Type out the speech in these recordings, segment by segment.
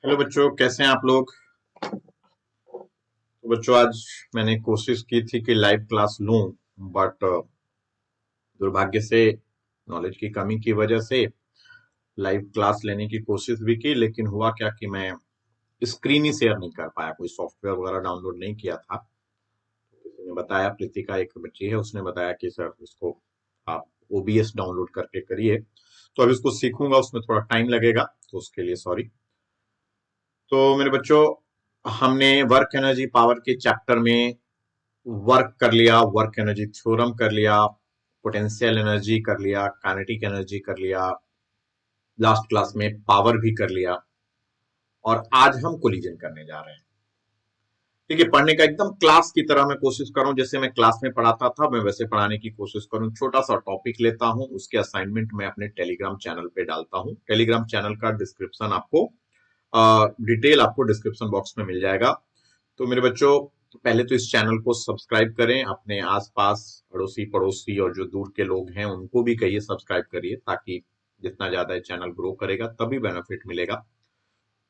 Hello बच्चों, कैसे हैं आप लोग। तो बच्चों, आज मैंने कोशिश की थी कि लाइव क्लास लूं, बट दुर्भाग्य से नॉलेज की कमी की वजह से लाइव क्लास लेने की कोशिश भी की, लेकिन हुआ क्या कि मैं स्क्रीन ही शेयर नहीं कर पाया। कोई सॉफ्टवेयर वगैरह डाउनलोड नहीं किया था। किसी ने बताया, प्रीतिका एक बच्ची है, उसने बताया कि सर इसको आप ओबीएस डाउनलोड करके करिए। तो अब इसको सीखूंगा, उसमें थोड़ा टाइम लगेगा, तो उसके लिए सॉरी। तो मेरे बच्चों, हमने वर्क एनर्जी पावर के चैप्टर में वर्क कर लिया, वर्क एनर्जी थ्योरम कर लिया, पोटेंशियल एनर्जी कर लिया, काइनेटिक एनर्जी कर लिया, लास्ट क्लास में पावर भी कर लिया, और आज हम कोलिजन करने जा रहे हैं। ठीक है, पढ़ने का एकदम क्लास की तरह मैं कोशिश करूं, जैसे मैं क्लास में पढ़ाता था मैं वैसे पढ़ाने की कोशिश करूं। छोटा सा टॉपिक लेता हूं, उसके असाइनमेंट मैं अपने टेलीग्राम चैनल पे डालता हूं। टेलीग्राम चैनल का डिस्क्रिप्शन आपको डिटेल आपको डिस्क्रिप्शन बॉक्स में मिल जाएगा। तो मेरे बच्चों, पहले तो इस चैनल को सब्सक्राइब करें, अपने आसपास अड़ोसी पड़ोसी और जो दूर के लोग हैं उनको भी कहिए सब्सक्राइब करिए, ताकि जितना ज्यादा ये चैनल ग्रो करेगा तभी बेनिफिट मिलेगा।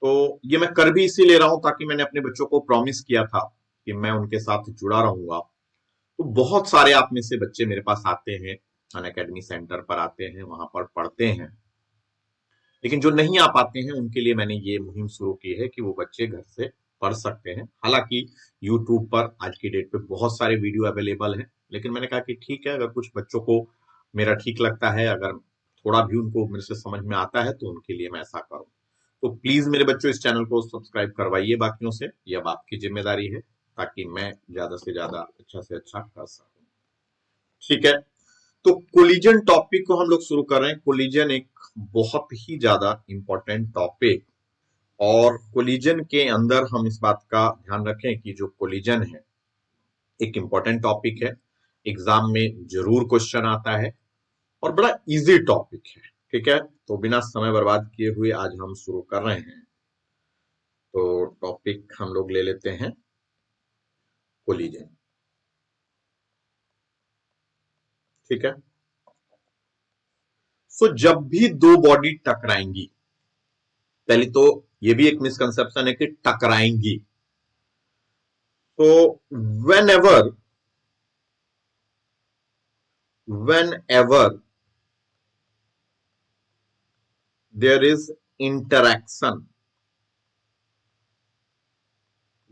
तो ये मैं कर भी इसी ले रहा हूं, ताकि मैंने अपने बच्चों को प्रॉमिस किया था कि मैं उनके साथ जुड़ा रहूंगा। तो बहुत सारे आप में से बच्चे मेरे पास आते हैं, अनअकैडमी सेंटर पर आते हैं, वहां पर पढ़ते हैं, लेकिन जो नहीं आ पाते हैं उनके लिए मैंने ये मुहिम शुरू की है कि वो बच्चे घर से पढ़ सकते हैं। हालांकि यूट्यूब पर आज की डेट पे बहुत सारे वीडियो अवेलेबल हैं, लेकिन मैंने कहा कि ठीक है, अगर कुछ बच्चों को मेरा ठीक लगता है, अगर थोड़ा भी उनको मेरे से समझ में आता है, तो उनके लिए मैं ऐसा करूं। तो प्लीज मेरे बच्चों, इस चैनल को सब्सक्राइब करवाइए बाकियों से, ये अब आपकी जिम्मेदारी है, ताकि मैं ज्यादा से ज्यादा अच्छा से अच्छा कर सकूं। ठीक है, तो कोलिजन टॉपिक को हम लोग शुरू कर रहे हैं। कोलिजन एक बहुत ही ज्यादा इंपॉर्टेंट टॉपिक, और कोलिजन के अंदर हम इस बात का ध्यान रखें कि जो कोलिजन है एक इंपॉर्टेंट टॉपिक है, एग्जाम में जरूर क्वेश्चन आता है, और बड़ा इजी टॉपिक है। ठीक है, तो बिना समय बर्बाद किए हुए आज हम शुरू कर रहे हैं। तो टॉपिक हम लोग ले लेते हैं कोलिजन। ठीक है, सो जब भी दो बॉडी टकराएंगी, पहले तो ये भी एक मिसकंसेप्शन है कि टकराएंगी। तो whenever whenever there is interaction,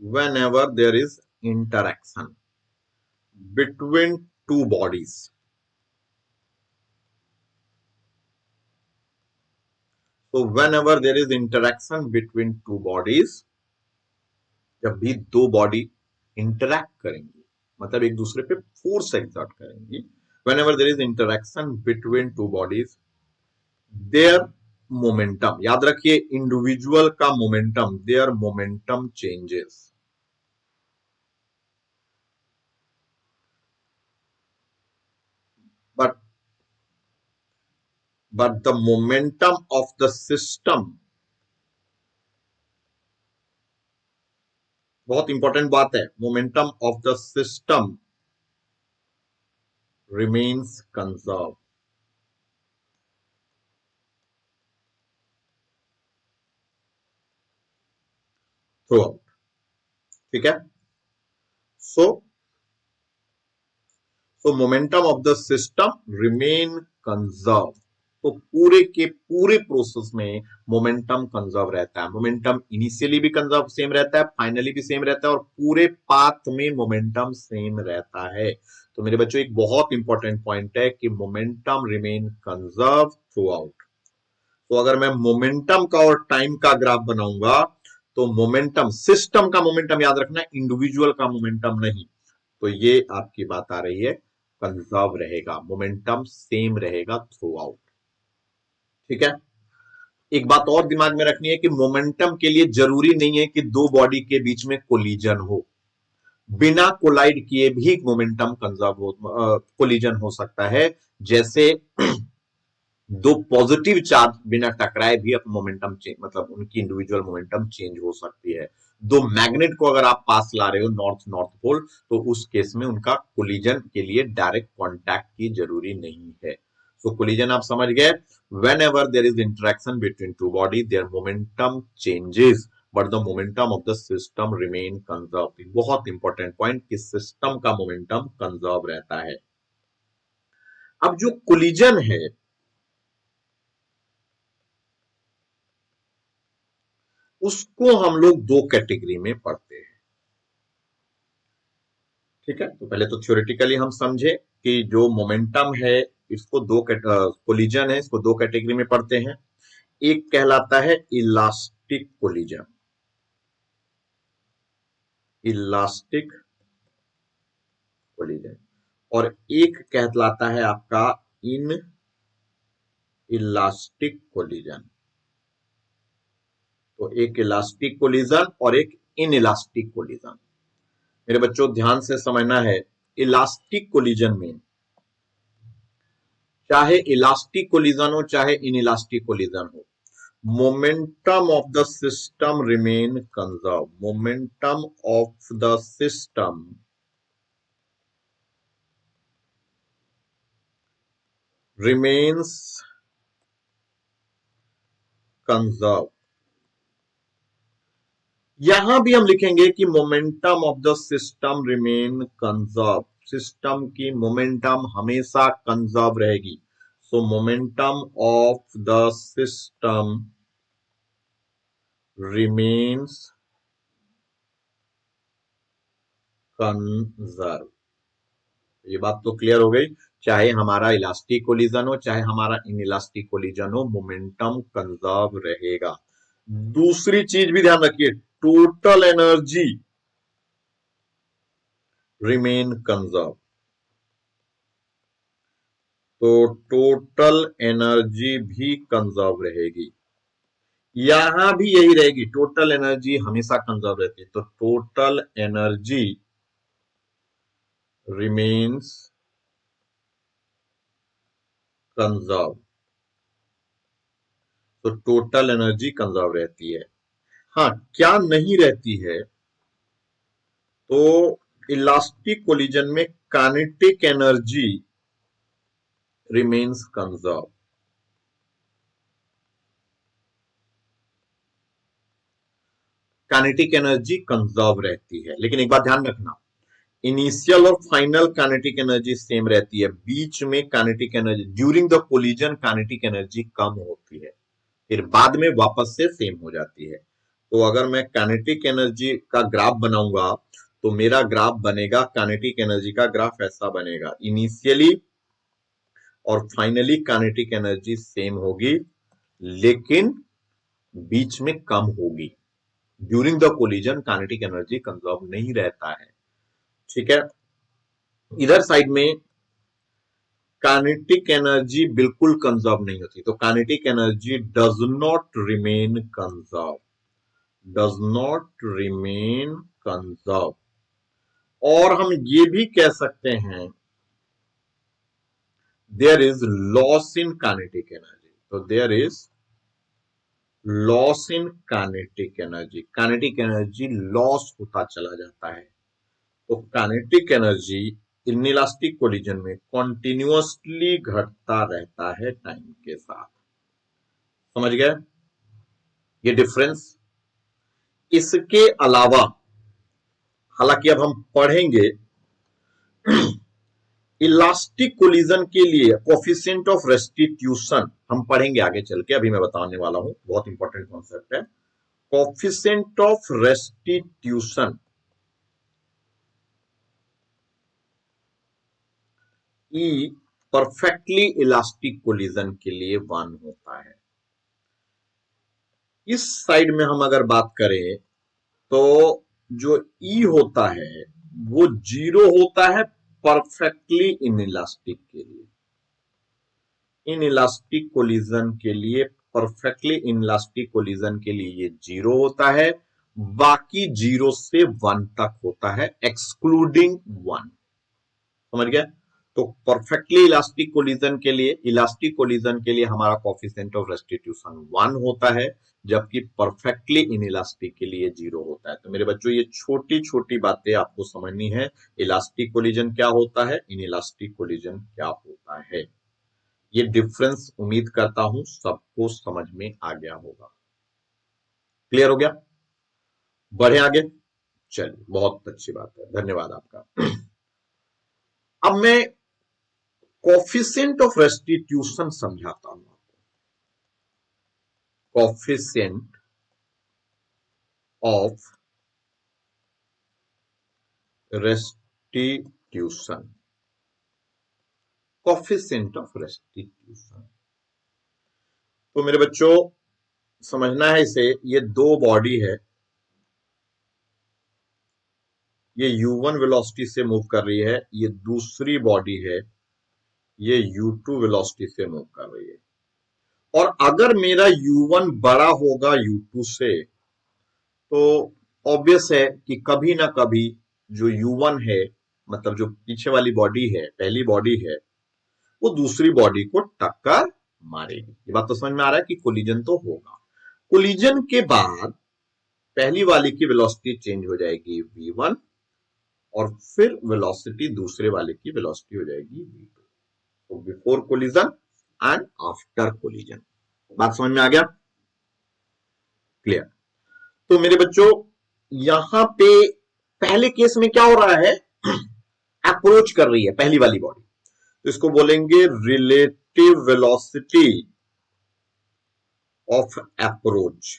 whenever there is interaction between two bodies, so whenever there is interaction between two bodies, जब भी दो बॉडी इंटरैक्ट करेंगी, मतलब एक दूसरे पे फोर्स एक्सर्ट करेंगी, whenever there is interaction between two bodies, their momentum, याद रखिए इंडिविजुअल का momentum, there momentum changes. but but the momentum of the system, बहुत इंपॉर्टेंट बात है, momentum of the system remains conserve throughout. ठीक है, so momentum of the system remain conserve. तो पूरे के पूरे प्रोसेस में मोमेंटम कंजर्व रहता है। मोमेंटम इनिशियली भी कंजर्व सेम रहता है, फाइनली भी सेम रहता है, और पूरे पाथ में मोमेंटम सेम रहता है। तो मेरे बच्चों, एक बहुत इंपॉर्टेंट पॉइंट है कि momentum remain conserve through out. तो अगर मैं मोमेंटम का और टाइम का ग्राफ बनाऊंगा, तो मोमेंटम, सिस्टम का मोमेंटम याद रखना, इंडिविजुअल का मोमेंटम नहीं। तो ये आपकी बात आ रही है, कंजर्व रहेगा, मोमेंटम सेम रहेगा थ्रू आउट। ठीक है, एक बात और दिमाग में रखनी है कि मोमेंटम के लिए जरूरी नहीं है कि दो बॉडी के बीच में कोलिजन हो। बिना कोलाइड किए भी मोमेंटम कंजर्व हो, कोलिजन हो सकता है। जैसे दो पॉजिटिव चार्ज बिना टकराए भी अब मोमेंटम चेंज, मतलब उनकी इंडिविजुअल मोमेंटम चेंज हो सकती है। दो मैग्नेट को अगर आप पास ला रहे हो नॉर्थ नॉर्थ पोल, तो उस केस में उनका कोलिजन के लिए डायरेक्ट कांटेक्ट की जरूरी नहीं है। सो कोलिजन आप समझ गए, whenever there is interaction between two body their momentum changes but the momentum of the system remain conserved. बहुत इंपॉर्टेंट पॉइंट कि सिस्टम का मोमेंटम कंजर्व रहता है। अब जो कोलिजन है उसको हम लोग दो कैटेगरी में पढ़ते हैं, ठीक है। तो पहले तो थ्योरेटिकली हम समझे कि जो मोमेंटम है इसको दो कोलिजन है इसको दो कैटेगरी में पढ़ते हैं। एक कहलाता है इलास्टिक कोलिजन, इलास्टिक कोलिजन, और एक कहलाता है आपका इन इलास्टिक कोलिजन। तो एक इलास्टिक कोलिजन और एक इन इलास्टिक कोलिजन। मेरे बच्चों ध्यान से समझना है, इलास्टिक कोलिजन में चाहे इलास्टिक कोलिजन हो चाहे इन इलास्टिक कोलिजन हो, momentum of the system remain conserved. Momentum of the system remains conserved. यहां भी हम लिखेंगे कि momentum of the system remain conserve, system की मोमेंटम हमेशा कंजर्व रहेगी। सो momentum of the system remains conserve. ये बात तो क्लियर हो गई, चाहे हमारा इलास्टिक कोलिजन हो चाहे हमारा इनइलास्टिक कोलिजन हो, मोमेंटम कंजर्व रहेगा। दूसरी चीज भी ध्यान रखिए, टोटल एनर्जी रिमेन कंजर्व। तो टोटल एनर्जी भी कंजर्व रहेगी, यहां भी यही रहेगी, टोटल एनर्जी हमेशा कंजर्व रहती है। तो टोटल एनर्जी रिमेन्स कंजर्व, तो टोटल एनर्जी कंजर्व रहती है। हाँ, क्या नहीं रहती है, तो इलास्टिक कोलिजन में kinetic energy remains conserve. Kinetic energy conserve रहती है, लेकिन एक बात ध्यान रखना, इनिशियल और फाइनल काइनेटिक एनर्जी सेम रहती है, बीच में kinetic energy during the collision kinetic energy कम होती है, फिर बाद में वापस से सेम हो जाती है। तो अगर मैं काइनेटिक एनर्जी का ग्राफ बनाऊंगा तो मेरा ग्राफ बनेगा, काइनेटिक एनर्जी का ग्राफ ऐसा बनेगा, इनिशियली और फाइनली काइनेटिक एनर्जी सेम होगी लेकिन बीच में कम होगी। During the collision kinetic energy conserve नहीं रहता है, ठीक है। इधर साइड में काइनेटिक एनर्जी बिल्कुल कंजर्व नहीं होती, तो kinetic energy does not remain conserve, does not remain conserve. और हम ये भी कह सकते हैं there is loss in kinetic energy, तो there is loss in kinetic energy, kinetic energy loss होता चला जाता है। तो काइनेटिक एनर्जी इनइलास्टिक कोलिजन में कॉन्टिन्यूअसली घटता रहता है टाइम के साथ। समझ गए ये डिफरेंस? इसके अलावा हालांकि अब हम पढ़ेंगे इलास्टिक कोलिजन के लिए कोफिशिएंट ऑफ रेस्टिट्यूशन, हम पढ़ेंगे आगे चल के, अभी मैं बताने वाला हूं, बहुत इंपॉर्टेंट कॉन्सेप्ट है। Coefficient of restitution E perfectly elastic collision के लिए 1 होता है। इस साइड में हम अगर बात करें तो जो ई होता है वो 0 होता है परफेक्टली इनइलास्टिक के लिए, इनइलास्टिक कोलिजन के लिए, परफेक्टली इनइलास्टिक कोलिजन के लिए ये 0 होता है, बाकी 0 से 1 तक होता है एक्सक्लूडिंग 1। समझ गया? तो परफेक्टली इलास्टिक कोलिजन के लिए, इलास्टिक कोलिजन के लिए हमारा कोफिशिएंट ऑफ रेस्टिट्यूशन 1 होता है, जबकि परफेक्टली इनइलास्टिक के लिए 0 होता है। तो मेरे बच्चों ये छोटी छोटी बातें आपको समझनी है, इलास्टिक कोलिजन क्या होता है, इनइलास्टिक कोलिजन क्या होता है, ये डिफरेंस उम्मीद करता हूं सबको समझ में आ गया होगा। क्लियर हो गया? बढ़े आगे। चलिए, बहुत अच्छी बात है, धन्यवाद आपका। अब मैं कोफिशिएंट ऑफ रेस्टिट्यूशन समझाता हूं। Coefficient of restitution, coefficient of restitution. तो मेरे बच्चों समझना है इसे, ये दो बॉडी है, ये u1 वेलोसिटी से मूव कर रही है, ये दूसरी बॉडी है, ये u2 वेलोसिटी से मूव कर रही है। और अगर मेरा u1 बड़ा होगा u2 से, तो ऑब्वियस है कि कभी ना कभी जो u1 है, मतलब जो पीछे वाली बॉडी है, पहली बॉडी है, वो दूसरी बॉडी को टक्कर मारेगी। ये बात तो समझ में आ रहा है कि कोलिजन तो होगा। कोलिजन के बाद पहली वाली की वेलोसिटी चेंज हो जाएगी v1, और फिर वेलोसिटी दूसरे वाले की वेलोसिटी हो जाएगी v2। तो before collision and after collision. बात समझ में आ गया? क्लियर? तो मेरे बच्चों यहां पे पहले केस में क्या हो रहा है, अप्रोच कर रही है पहली वाली बॉडी, तो इसको बोलेंगे रिलेटिव वेलोसिटी ऑफ अप्रोच।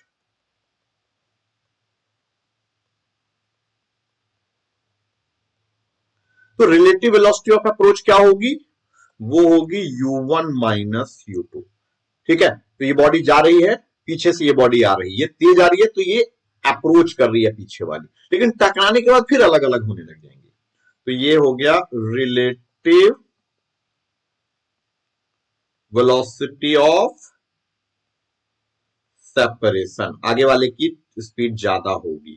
तो रिलेटिव वेलोसिटी ऑफ अप्रोच क्या होगी, वो होगी u1 माइनस u2। ठीक है, तो ये बॉडी जा रही है, पीछे से ये बॉडी आ रही है, तेज आ रही है, तो ये अप्रोच कर रही है पीछे वाली, लेकिन टकराने के बाद फिर अलग अलग होने लग जाएंगे। तो ये हो गया रिलेटिव वेलोसिटी ऑफ सेपरेशन, आगे वाले की स्पीड ज्यादा होगी,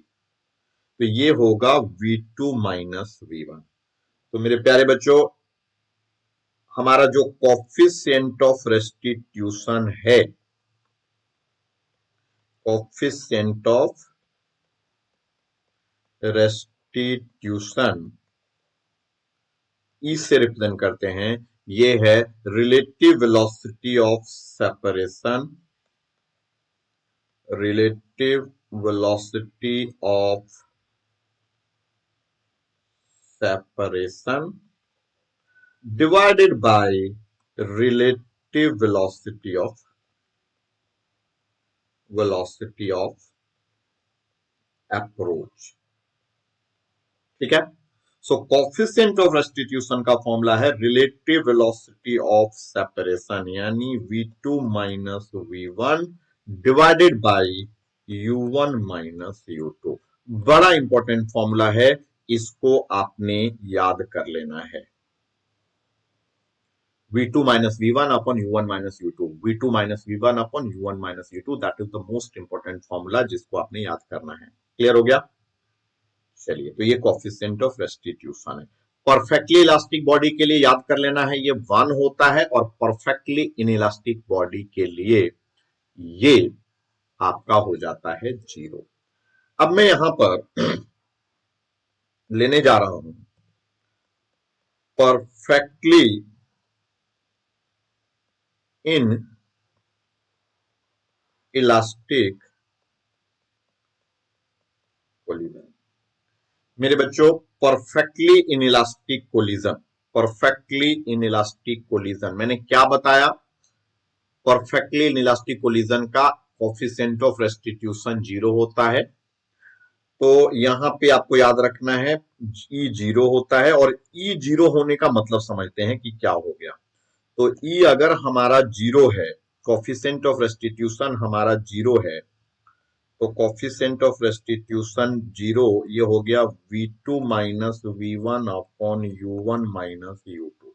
तो ये होगा v2 माइनस v1। तो मेरे प्यारे बच्चों, हमारा जो कोफिशिएंट ऑफ रेस्टिट्यूशन है, कोफिशिएंट ऑफ रेस्टिट्यूशन, ई से रिप्रेजेंट करते हैं, ये है relative velocity of separation, relative velocity of separation divided by relative velocity of approach. ठीक है, सो कोफिशिएंट ऑफ रेस्टिट्यूशन का फॉर्मूला है रिलेटिव वेलोसिटी ऑफ सेपरेशन, यानी v2 minus v1 divided by u1 minus u2। बड़ा इंपॉर्टेंट फॉर्मूला है, इसको आपने याद कर लेना है। v2 minus v1 upon u1 minus u2, v2 minus v1 upon u1 minus u2, that is the most important formula जिसको आपने याद करना है। क्लियर हो गया? चलिए, तो ये कोफिशिएंट ऑफ रेस्टिट्यूशन है। परफेक्टली इलास्टिक बॉडी के लिए याद कर लेना है, ये 1 होता है, और परफेक्टली इनइलास्टिक बॉडी के लिए ये आपका हो जाता है 0। अब मैं यहां पर लेने जा रहा हूं परफेक्टली इन इलास्टिक कोलिजन। मेरे बच्चों, perfectly inelastic collision, perfectly inelastic collision मैंने क्या बताया? परफेक्टली इनइलास्टिक कोलिजन का कोफिशिएंट ऑफ रेस्टिट्यूशन 0 होता है। तो यहां पे आपको याद रखना है ई 0 होता है, और ई 0 होने का मतलब समझते हैं कि क्या हो गया। तो ई अगर हमारा 0 है, कोफिशिएंट ऑफ रेस्टिट्यूशन हमारा 0 है, तो कोफिशिएंट ऑफ रेस्टिट्यूशन 0 ये हो गया v2 minus v1 upon u1 minus u2।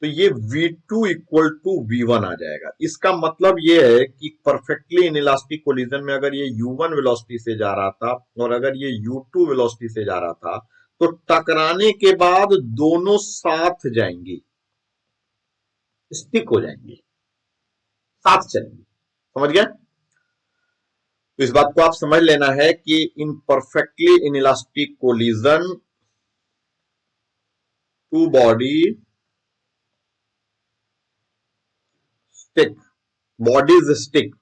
तो ये v2 इक्वल टू v1 आ जाएगा। इसका मतलब ये है कि परफेक्टली इनइलास्टिक कोलिजन में अगर ये u1 वेलोसिटी से जा रहा था और अगर ये u2 वेलोसिटी से जा रहा था, तो टकराने के बाद दोनों साथ जाएंगी, स्टिक हो जाएंगी, साथ चलेंगी। समझ गया? तो इस बात को आप समझ लेना है कि in perfectly inelastic collision two body stick, bodies stick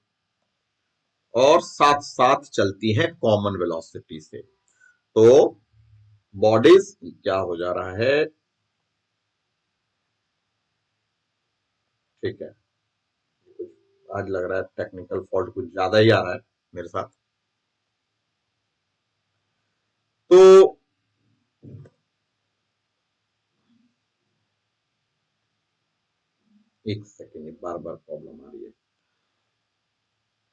और साथ साथ चलती हैं कॉमन वेलोसिटी से। तो बॉडीज क्या हो जा रहा है, ठीक है, आज लग रहा है टेक्निकल फॉल्ट कुछ ज्यादा ही आ रहा है मेरे साथ। तो एक सेकेंड, बार बार प्रॉब्लम आ रही है।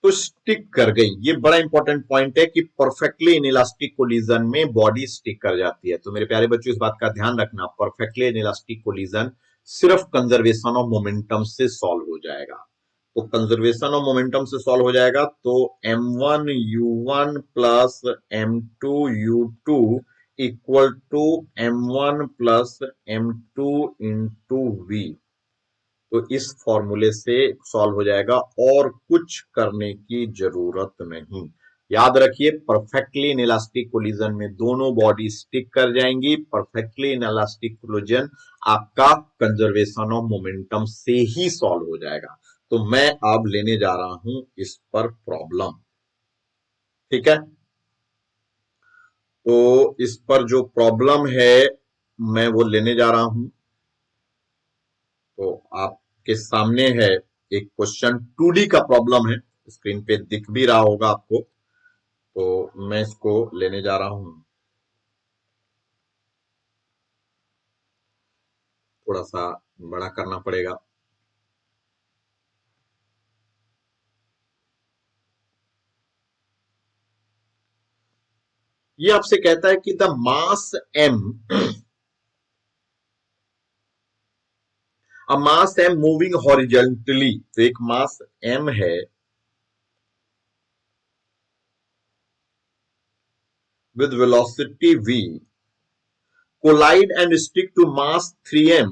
तो स्टिक कर गई, ये बड़ा इंपॉर्टेंट पॉइंट है कि परफेक्टली इनइलास्टिक कोलिजन में बॉडी स्टिक कर जाती है। तो मेरे प्यारे बच्चों इस बात का ध्यान रखना, परफेक्टली इनइलास्टिक कोलिजन सिर्फ कंजर्वेशन ऑफ मोमेंटम से सॉल्व हो जाएगा। तो कंजर्वेशन ऑफ मोमेंटम से सॉल्व हो जाएगा, तो m1u1 plus m2u2 equal to m1 plus m2 into v. तो इस फॉर्मूले से सॉल्व हो जाएगा और कुछ करने की जरूरत नहीं। याद रखिए, परफेक्टली इनइलास्टिक कोलिजन में दोनों बॉडी स्टिक कर जाएंगी। परफेक्टली इनइलास्टिक कोलिजन आपका कंजर्वेशन ऑफ मोमेंटम से ही सॉल्व हो जाएगा। तो मैं अब लेने जा रहा हूं इस पर प्रॉब्लम, ठीक है। तो इस पर जो प्रॉब्लम है मैं वो लेने जा रहा हूं। तो आपके सामने है एक क्वेश्चन, 2D का प्रॉब्लम है, स्क्रीन पे दिख भी रहा होगा आपको। तो मैं इसको लेने जा रहा हूं, थोड़ा सा बड़ा करना पड़ेगा। ये आपसे कहता है कि the mass m, a mass m moving horizontally, तो एक मास m है with velocity v collide and stick to mass 3m,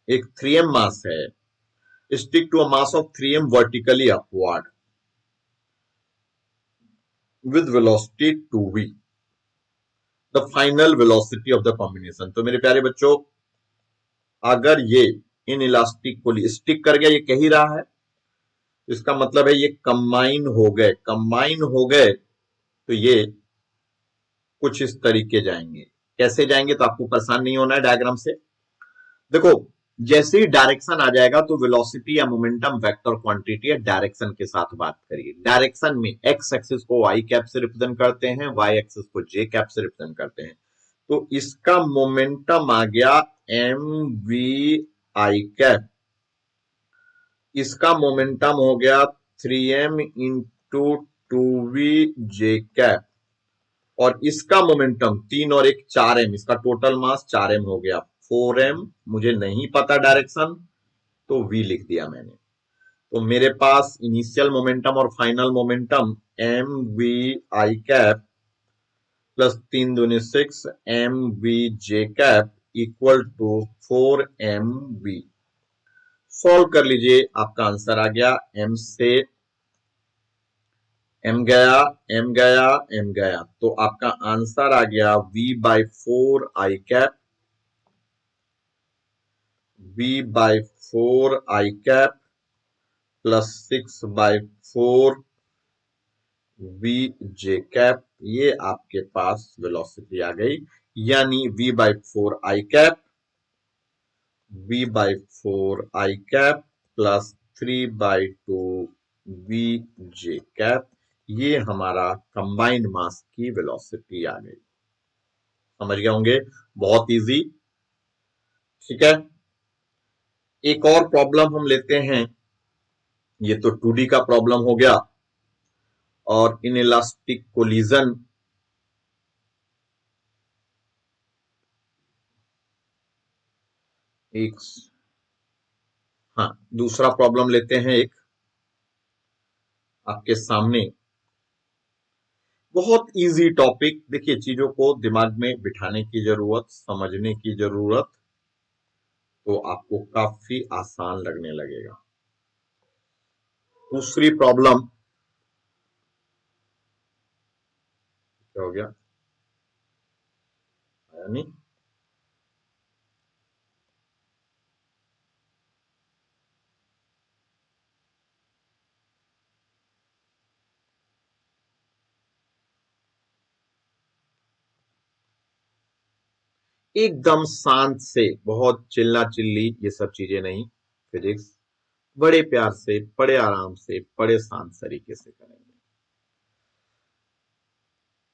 एक 3m मास है, stick to a mass of 3m vertically upward with velocity 2v, the final velocity of the combination. तो मेरे प्यारे बच्चों, अगर ये इन इलास्टिक को स्टिक कर गया, ये कह ही रहा है, इसका मतलब है ये कंबाइन हो गए। कंबाइन हो गए तो ये कुछ इस तरीके जाएंगे। कैसे जाएंगे तो आपको परेशान नहीं होना है डायग्राम से। देखो, जैसे ही डायरेक्शन आ जाएगा तो वेलोसिटी या मोमेंटम वेक्टर क्वांटिटी या डायरेक्शन के साथ बात करिए। डायरेक्शन में एक्स एक्सिस को वाई कैप से रिप्रेजेंट करते हैं, वाई एक्सिस को जे कैप से रिप्रेजेंट करते हैं। तो इसका मोमेंटम आ गया एम वी आई कैप, इसका मोमेंटम हो गया 3m इंटू 2v जे कैप, और इसका मोमेंटम 3 और 1 4m, इसका टोटल मास 4m हो गया। 4m मुझे नहीं पता डायरेक्शन, तो v लिख दिया मैंने। तो मेरे पास इनिशियल मोमेंटम और final momentum m v i cap plus 3 दूनी 6 m v j cap equal to 4mv। Solve कर लीजिए, आपका आंसर आ गया, m से m गया, m गया, m गया, तो आपका आंसर आ गया v/4 i cap, v/4 i cap plus 6/4 v j cap. ये आपके पास वेलोसिटी आ गई, यानी v/4 i cap, v/4 i cap plus 3/2 v j cap, ये हमारा कंबाइंड मास की वेलोसिटी आ गई। समझ गए होंगे, बहुत इजी, ठीक है। एक और प्रॉब्लम हम लेते हैं, ये तो 2D का प्रॉब्लम हो गया। और इन इलास्टिक कोलिजन, एक, हाँ, दूसरा प्रॉब्लम लेते हैं एक आपके सामने। बहुत इजी टॉपिक, देखिए चीजों को दिमाग में बिठाने की जरूरत, समझने की जरूरत, तो आपको काफी आसान लगने लगेगा। दूसरी प्रॉब्लम, क्या हो गया, आया नहीं, एकदम शांत से, बहुत चिल्ला चिल्ली ये सब चीजें नहीं। फिजिक्स बड़े प्यार से, बड़े आराम से, बड़े शांत तरीके से करेंगे।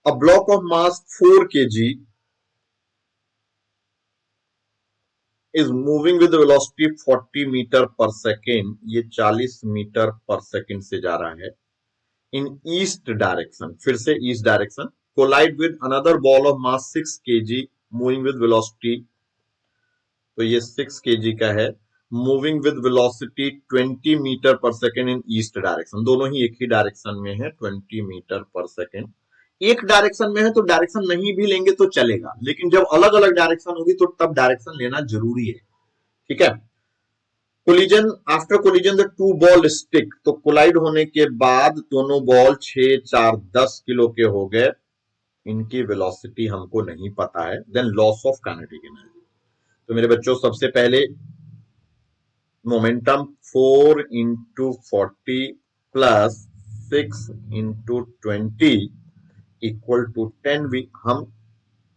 A block of mass 4 kg is moving with velocity 40 metre पर सेकेंड, ये 40 मीटर पर सेकेंड से जा रहा है, in east direction, फिर से east direction, collide with another ball of mass 6 kg moving with velocity, तो ये 6 kg का है, मूविंग विद वेलोसिटी 20 मीटर पर सेकेंड इन ईस्ट डायरेक्शन, दोनों ही एक ही डायरेक्शन में है, 20 मीटर पर सेकेंड। एक डायरेक्शन में है तो डायरेक्शन नहीं भी लेंगे तो चलेगा, लेकिन जब अलग अलग डायरेक्शन होगी तो तब डायरेक्शन लेना जरूरी है। ठीक है। Collision, after collision the two ball stick, तो कोलाइड होने के बाद दोनों बॉल 6, 4, 10 किलो के हो गए, इनकी वेलोसिटी हमको नहीं पता है। Then loss of kinetic energy, तो मेरे बच्चों सबसे पहले momentum 4 into 40 plus 6 into 20 equal to 10 v हम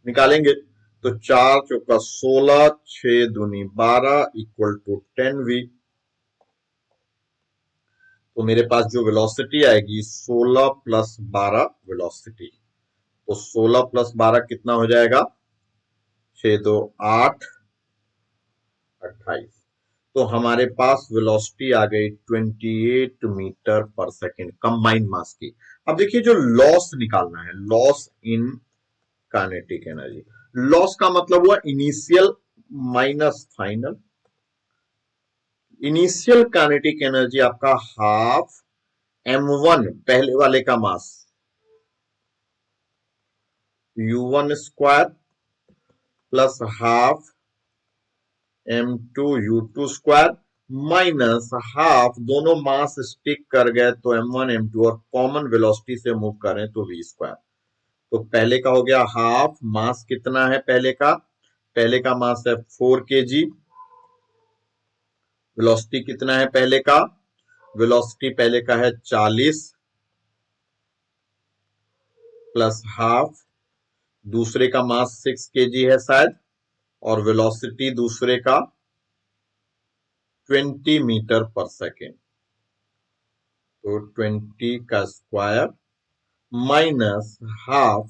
निकालेंगे, तो 4 चौका 16, 6 दूनी 12 इक्वल टू 10 वी। तो मेरे पास जो वेलोसिटी आएगी 16 प्लस 12 वेलोसिटी, तो 16 प्लस 12 कितना हो जाएगा, 6 2 8 28, तो हमारे पास वेलोसिटी आ गई 28 मीटर पर सेकेंड कंबाइंड मास की। अब देखिए जो लॉस निकालना है, loss in kinetic energy, loss का मतलब हुआ initial minus final. Initial kinetic energy आपका हाफ m1 पहले वाले का मास u1 square plus half m2 u2 square minus half, दोनों मास स्टिक कर गए तो m1 m2 और कॉमन वेलोसिटी से मूव करें तो v स्क्वायर। तो पहले का हो गया हाफ, मास कितना है पहले का मास है 4 kg, वेलोसिटी कितना है पहले का, वेलोसिटी पहले का है 40 प्लस हाफ, दूसरे का मास 6 kg है शायद, और वेलोसिटी दूसरे का 20 मीटर पर सेकेंड, तो 20 का square minus half,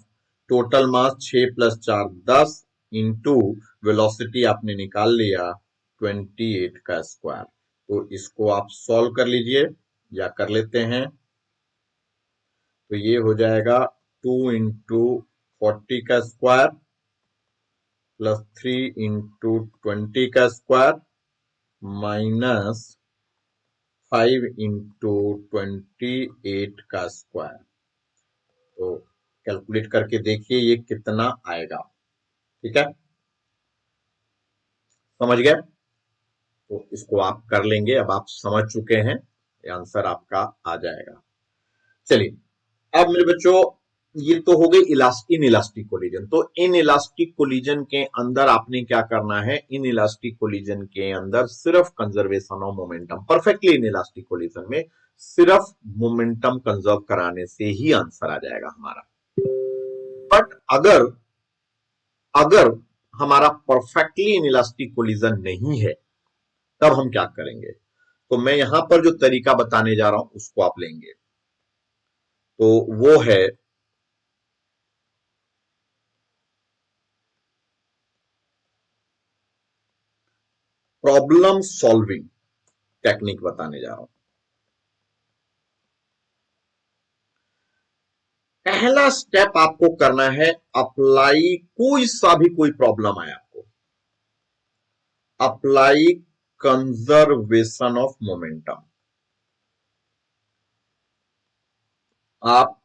total mass 6 plus 4 10 into velocity आपने निकाल लिया 28 का स्क्वायर। तो इसको आप सॉल्व कर लीजिए या कर लेते हैं, तो ये हो जाएगा 2 इंटू 40 का स्क्वायर प्लस 3 इंटू 20 का स्क्वायर माइनस 5 इंटू 28 का स्क्वायर। तो कैलकुलेट करके देखिए ये कितना आएगा। ठीक है, समझ गए, तो इसको आप कर लेंगे, अब आप समझ चुके हैं, ये आंसर आपका आ जाएगा। चलिए, अब मेरे बच्चों ये तो हो गई इन इलास्टिक कोलिजन, तो इन इलास्टिक कोलिजन के अंदर आपने क्या करना है, इन इलास्टिक कोलिजन के अंदर सिर्फ conservation of momentum, perfectly in elastic collision में सिर्फ मोमेंटम कंजर्व कराने से ही आंसर आ जाएगा हमारा। बट अगर अगर हमारा परफेक्टली इन इलास्टिक कोलिजन नहीं है तब हम क्या करेंगे, तो मैं यहां पर जो तरीका बताने जा रहा हूं उसको आप लेंगे, तो वो है प्रॉब्लम सॉल्विंग टेक्निक बताने जा रहा हूं। पहला स्टेप आपको करना है, अप्लाई, कोई प्रॉब्लम आए आपको, अप्लाई कंजर्वेशन ऑफ मोमेंटम। आप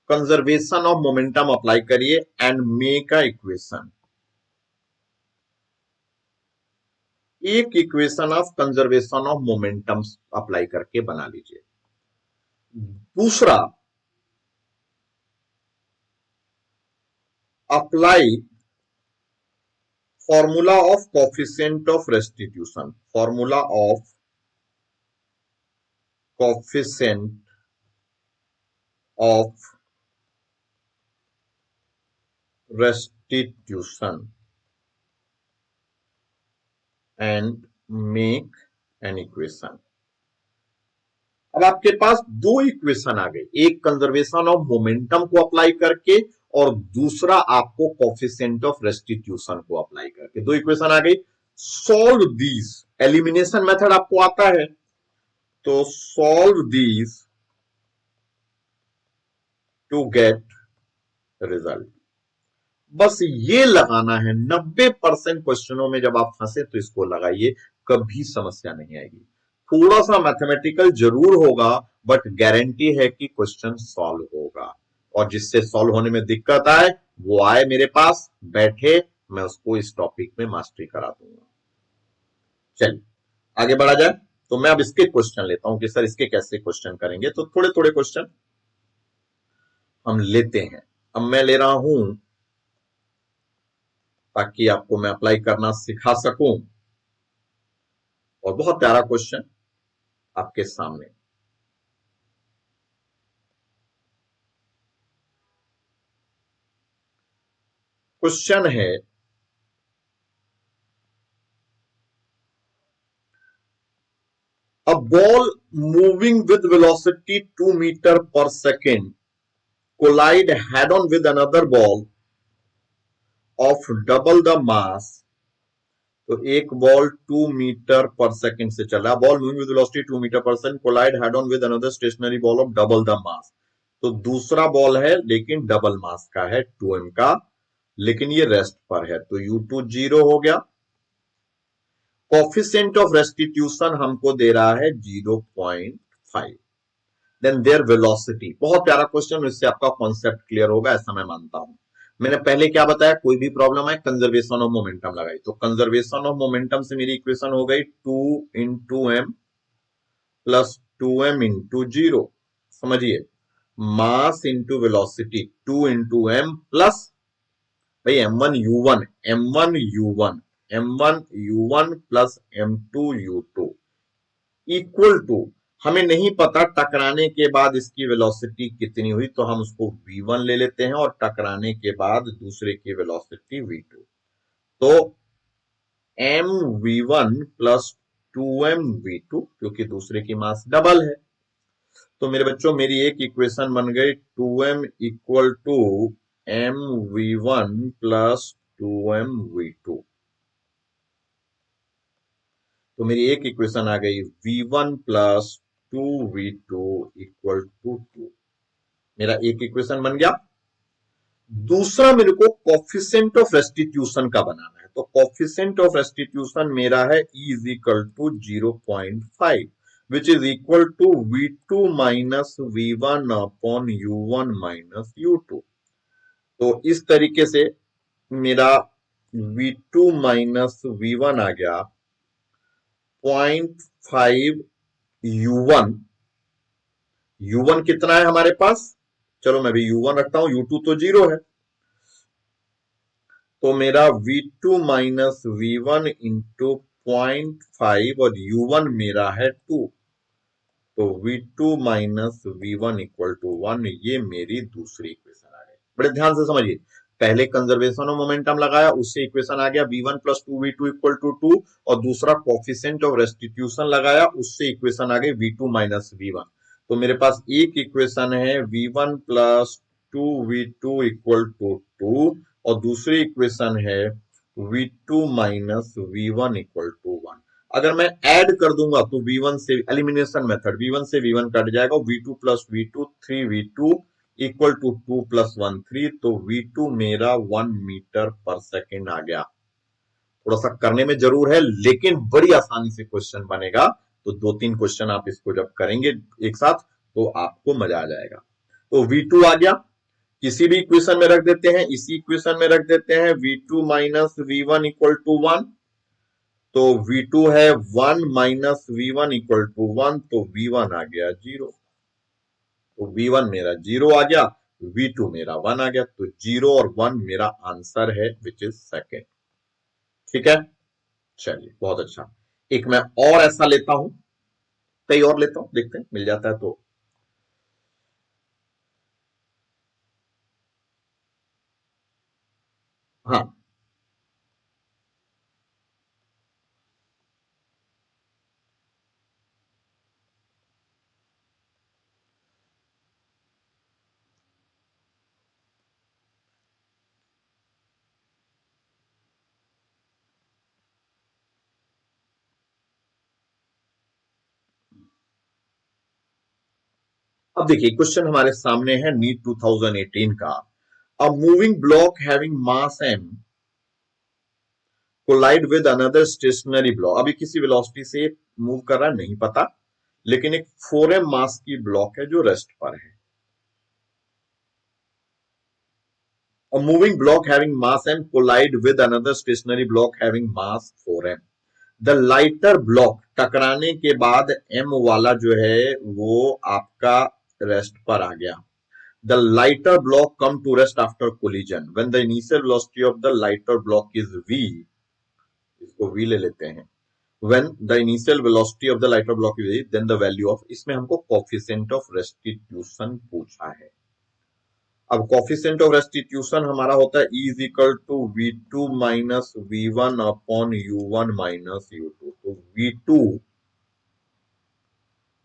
कंजर्वेशन ऑफ मोमेंटम अप्लाई करिए एंड मेक अ इक्वेशन, एक equation of conservation of momentum apply करके बना लीजिए। दूसरा, apply formula of coefficient of restitution, formula of coefficient of restitution and make an equation. अब आपके पास दो इक्वेशन आ गई, एक कंजर्वेशन ऑफ मोमेंटम को अप्लाई करके और दूसरा आपको कोफिशिएंट ऑफ रेस्टिट्यूशन को अप्लाई करके, दो इक्वेशन आ गई. सॉल्व दीज, एलिमिनेशन मेथड आपको आता है, तो solve these to get result. बस ये लगाना है. 90% क्वेश्चनों में जब आप फंसे तो इसको लगाइए, कभी समस्या नहीं आएगी. थोड़ा सा मैथमेटिकल जरूर होगा, बट गारंटी है कि क्वेश्चन सॉल्व होगा. और जिससे सॉल्व होने में दिक्कत आए वो आए मेरे पास, बैठे, मैं उसको इस टॉपिक में मास्टरी करा दूंगा. चलिए आगे बढ़ा जाए. तो मैं अब इसके क्वेश्चन लेता हूं कि सर इसके कैसे क्वेश्चन करेंगे. तो थोड़े थोड़े क्वेश्चन हम लेते हैं. अब मैं ले रहा हूं ताकि आपको मैं अप्लाई करना सिखा सकूं. और बहुत प्यारा क्वेश्चन आपके सामने. क्वेश्चन है, a ball moving with velocity 2 meter per second collide head on with another ball of double the mass. तो एक बॉल 2 मीटर पर सेकंड से चल रहा है. Ball moving with velocity 2 metre per second collide head on with another stationary ball of double the mass. तो दूसरा ball है लेकिन डबल मास का है, 2m का, लेकिन ये रेस्ट पर है, तो U2 0 हो गया. कोफिशिएंट ऑफ रेस्टिट्यूशन हमको दे रहा है 0.5. Then their velocity. बहुत प्यारा क्वेश्चन, इससे आपका कॉन्सेप्ट क्लियर होगा ऐसा मैं मानता हूं. मैंने पहले क्या बताया, कोई भी प्रॉब्लम है कंजर्वेशन ऑफ मोमेंटम लगाई. तो कंजर्वेशन ऑफ मोमेंटम से मेरी इक्वेशन हो गई 2 into m plus 2m into 0. समझिए, mass into velocity 2 into m plus भाई m1 u1 plus m2 u2 equal to, हमें नहीं पता टकराने के बाद इसकी वेलोसिटी कितनी हुई, तो हम उसको v1 ले लेते हैं और टकराने के बाद दूसरे की वेलोसिटी v2. तो mv1 प्लस 2mv2, क्योंकि दूसरे की मास डबल है. तो मेरे बच्चों मेरी एक इक्वेशन बन गई 2m equal to mv1 plus 2mv2. तो मेरी एक इक्वेशन आ गई v1 plus 2v2 equal to 2. मेरा एक इक्वेशन बन गया. दूसरा मेरे को कोफिशिएंट ऑफ रेस्टिट्यूशन का बनाना है. तो कोफिशिएंट ऑफ रेस्टिट्यूशन मेरा है E is equal to 0.5 which is equal to v2 minus v1 upon u1 minus u2. तो इस तरीके से मेरा v2 माइनस v1 आ गया 0.5 u1. u1 कितना है हमारे पास, चलो मैं भी u1 रखता हूं, u2 तो 0 है. तो मेरा v2 माइनस v1 इंटू 0.5 और u1 मेरा है 2. तो v2 minus v1 equal to 1. ये मेरी दूसरी इक्वेशन आ गई. बड़े ध्यान से समझिए, पहले कंजर्वेशन ऑफ मोमेंटम लगाया, उससे इक्वेशन आ गया v1 plus 2v2 equal to 2, और दूसरा कोफिशिएंट ऑफ रेस्टिट्यूशन लगाया, उससे इक्वेशन आ गई v2 माइनस v1. तो मेरे पास एक इक्वेशन है v1 plus 2v2 equal to 2, और दूसरी इक्वेशन है v2 minus v1 equal to 1. अगर मैं ऐड कर दूंगा तो v1 से, एलिमिनेशन मेथड, v1 से v1 कट जाएगा, v2 plus v2 3v2 equal to 2 plus 1 3. तो v2 मेरा 1 मीटर पर सेकेंड आ गया. थोड़ा सा करने में जरूर है लेकिन बड़ी आसानी से क्वेश्चन बनेगा. तो 2-3 क्वेश्चन आप इसको जब करेंगे एक साथ तो आपको मजा आ जाएगा. तो v2 आ गया, किसी भी इक्वेशन में रख देते हैं, इसी इक्वेशन में रख देते हैं v2 minus v1 equal to 1. तो v2 है 1 माइनस v1 इक्वल टू 1, तो v1 आ गया 0. तो v1 मेरा 0 आ गया, v2 मेरा 1 आ गया. तो 0 और 1 मेरा आंसर है विच इज सेकेंड. ठीक है, चलिए बहुत अच्छा. एक मैं और ऐसा लेता हूं, कई और लेता हूं, देखते हैं मिल जाता है तो. हाँ, अब देखिए क्वेश्चन हमारे सामने है नीट 2018 का। A moving block having mass m collide with another stationary block, अभी किसी वेलोसिटी से मूव कर रहा है नहीं पता, लेकिन एक 4m मास की ब्लॉक है जो रेस्ट पर है। A moving block having mass m collide with another stationary block having mass 4m. The lighter block टकराने के बाद m वाला जो है वो आपका रेस्ट पर आ गया। The lighter block come to rest after collision when the initial velocity of the lighter block is v, इसको v ले लेते हैं। When the initial velocity of the lighter block is v, then the value of, इसमें हमको coefficient of restitution पूछा है। अब coefficient of restitution हमारा होता है E is equal to V2 minus V1 upon U1 minus U2। तो V2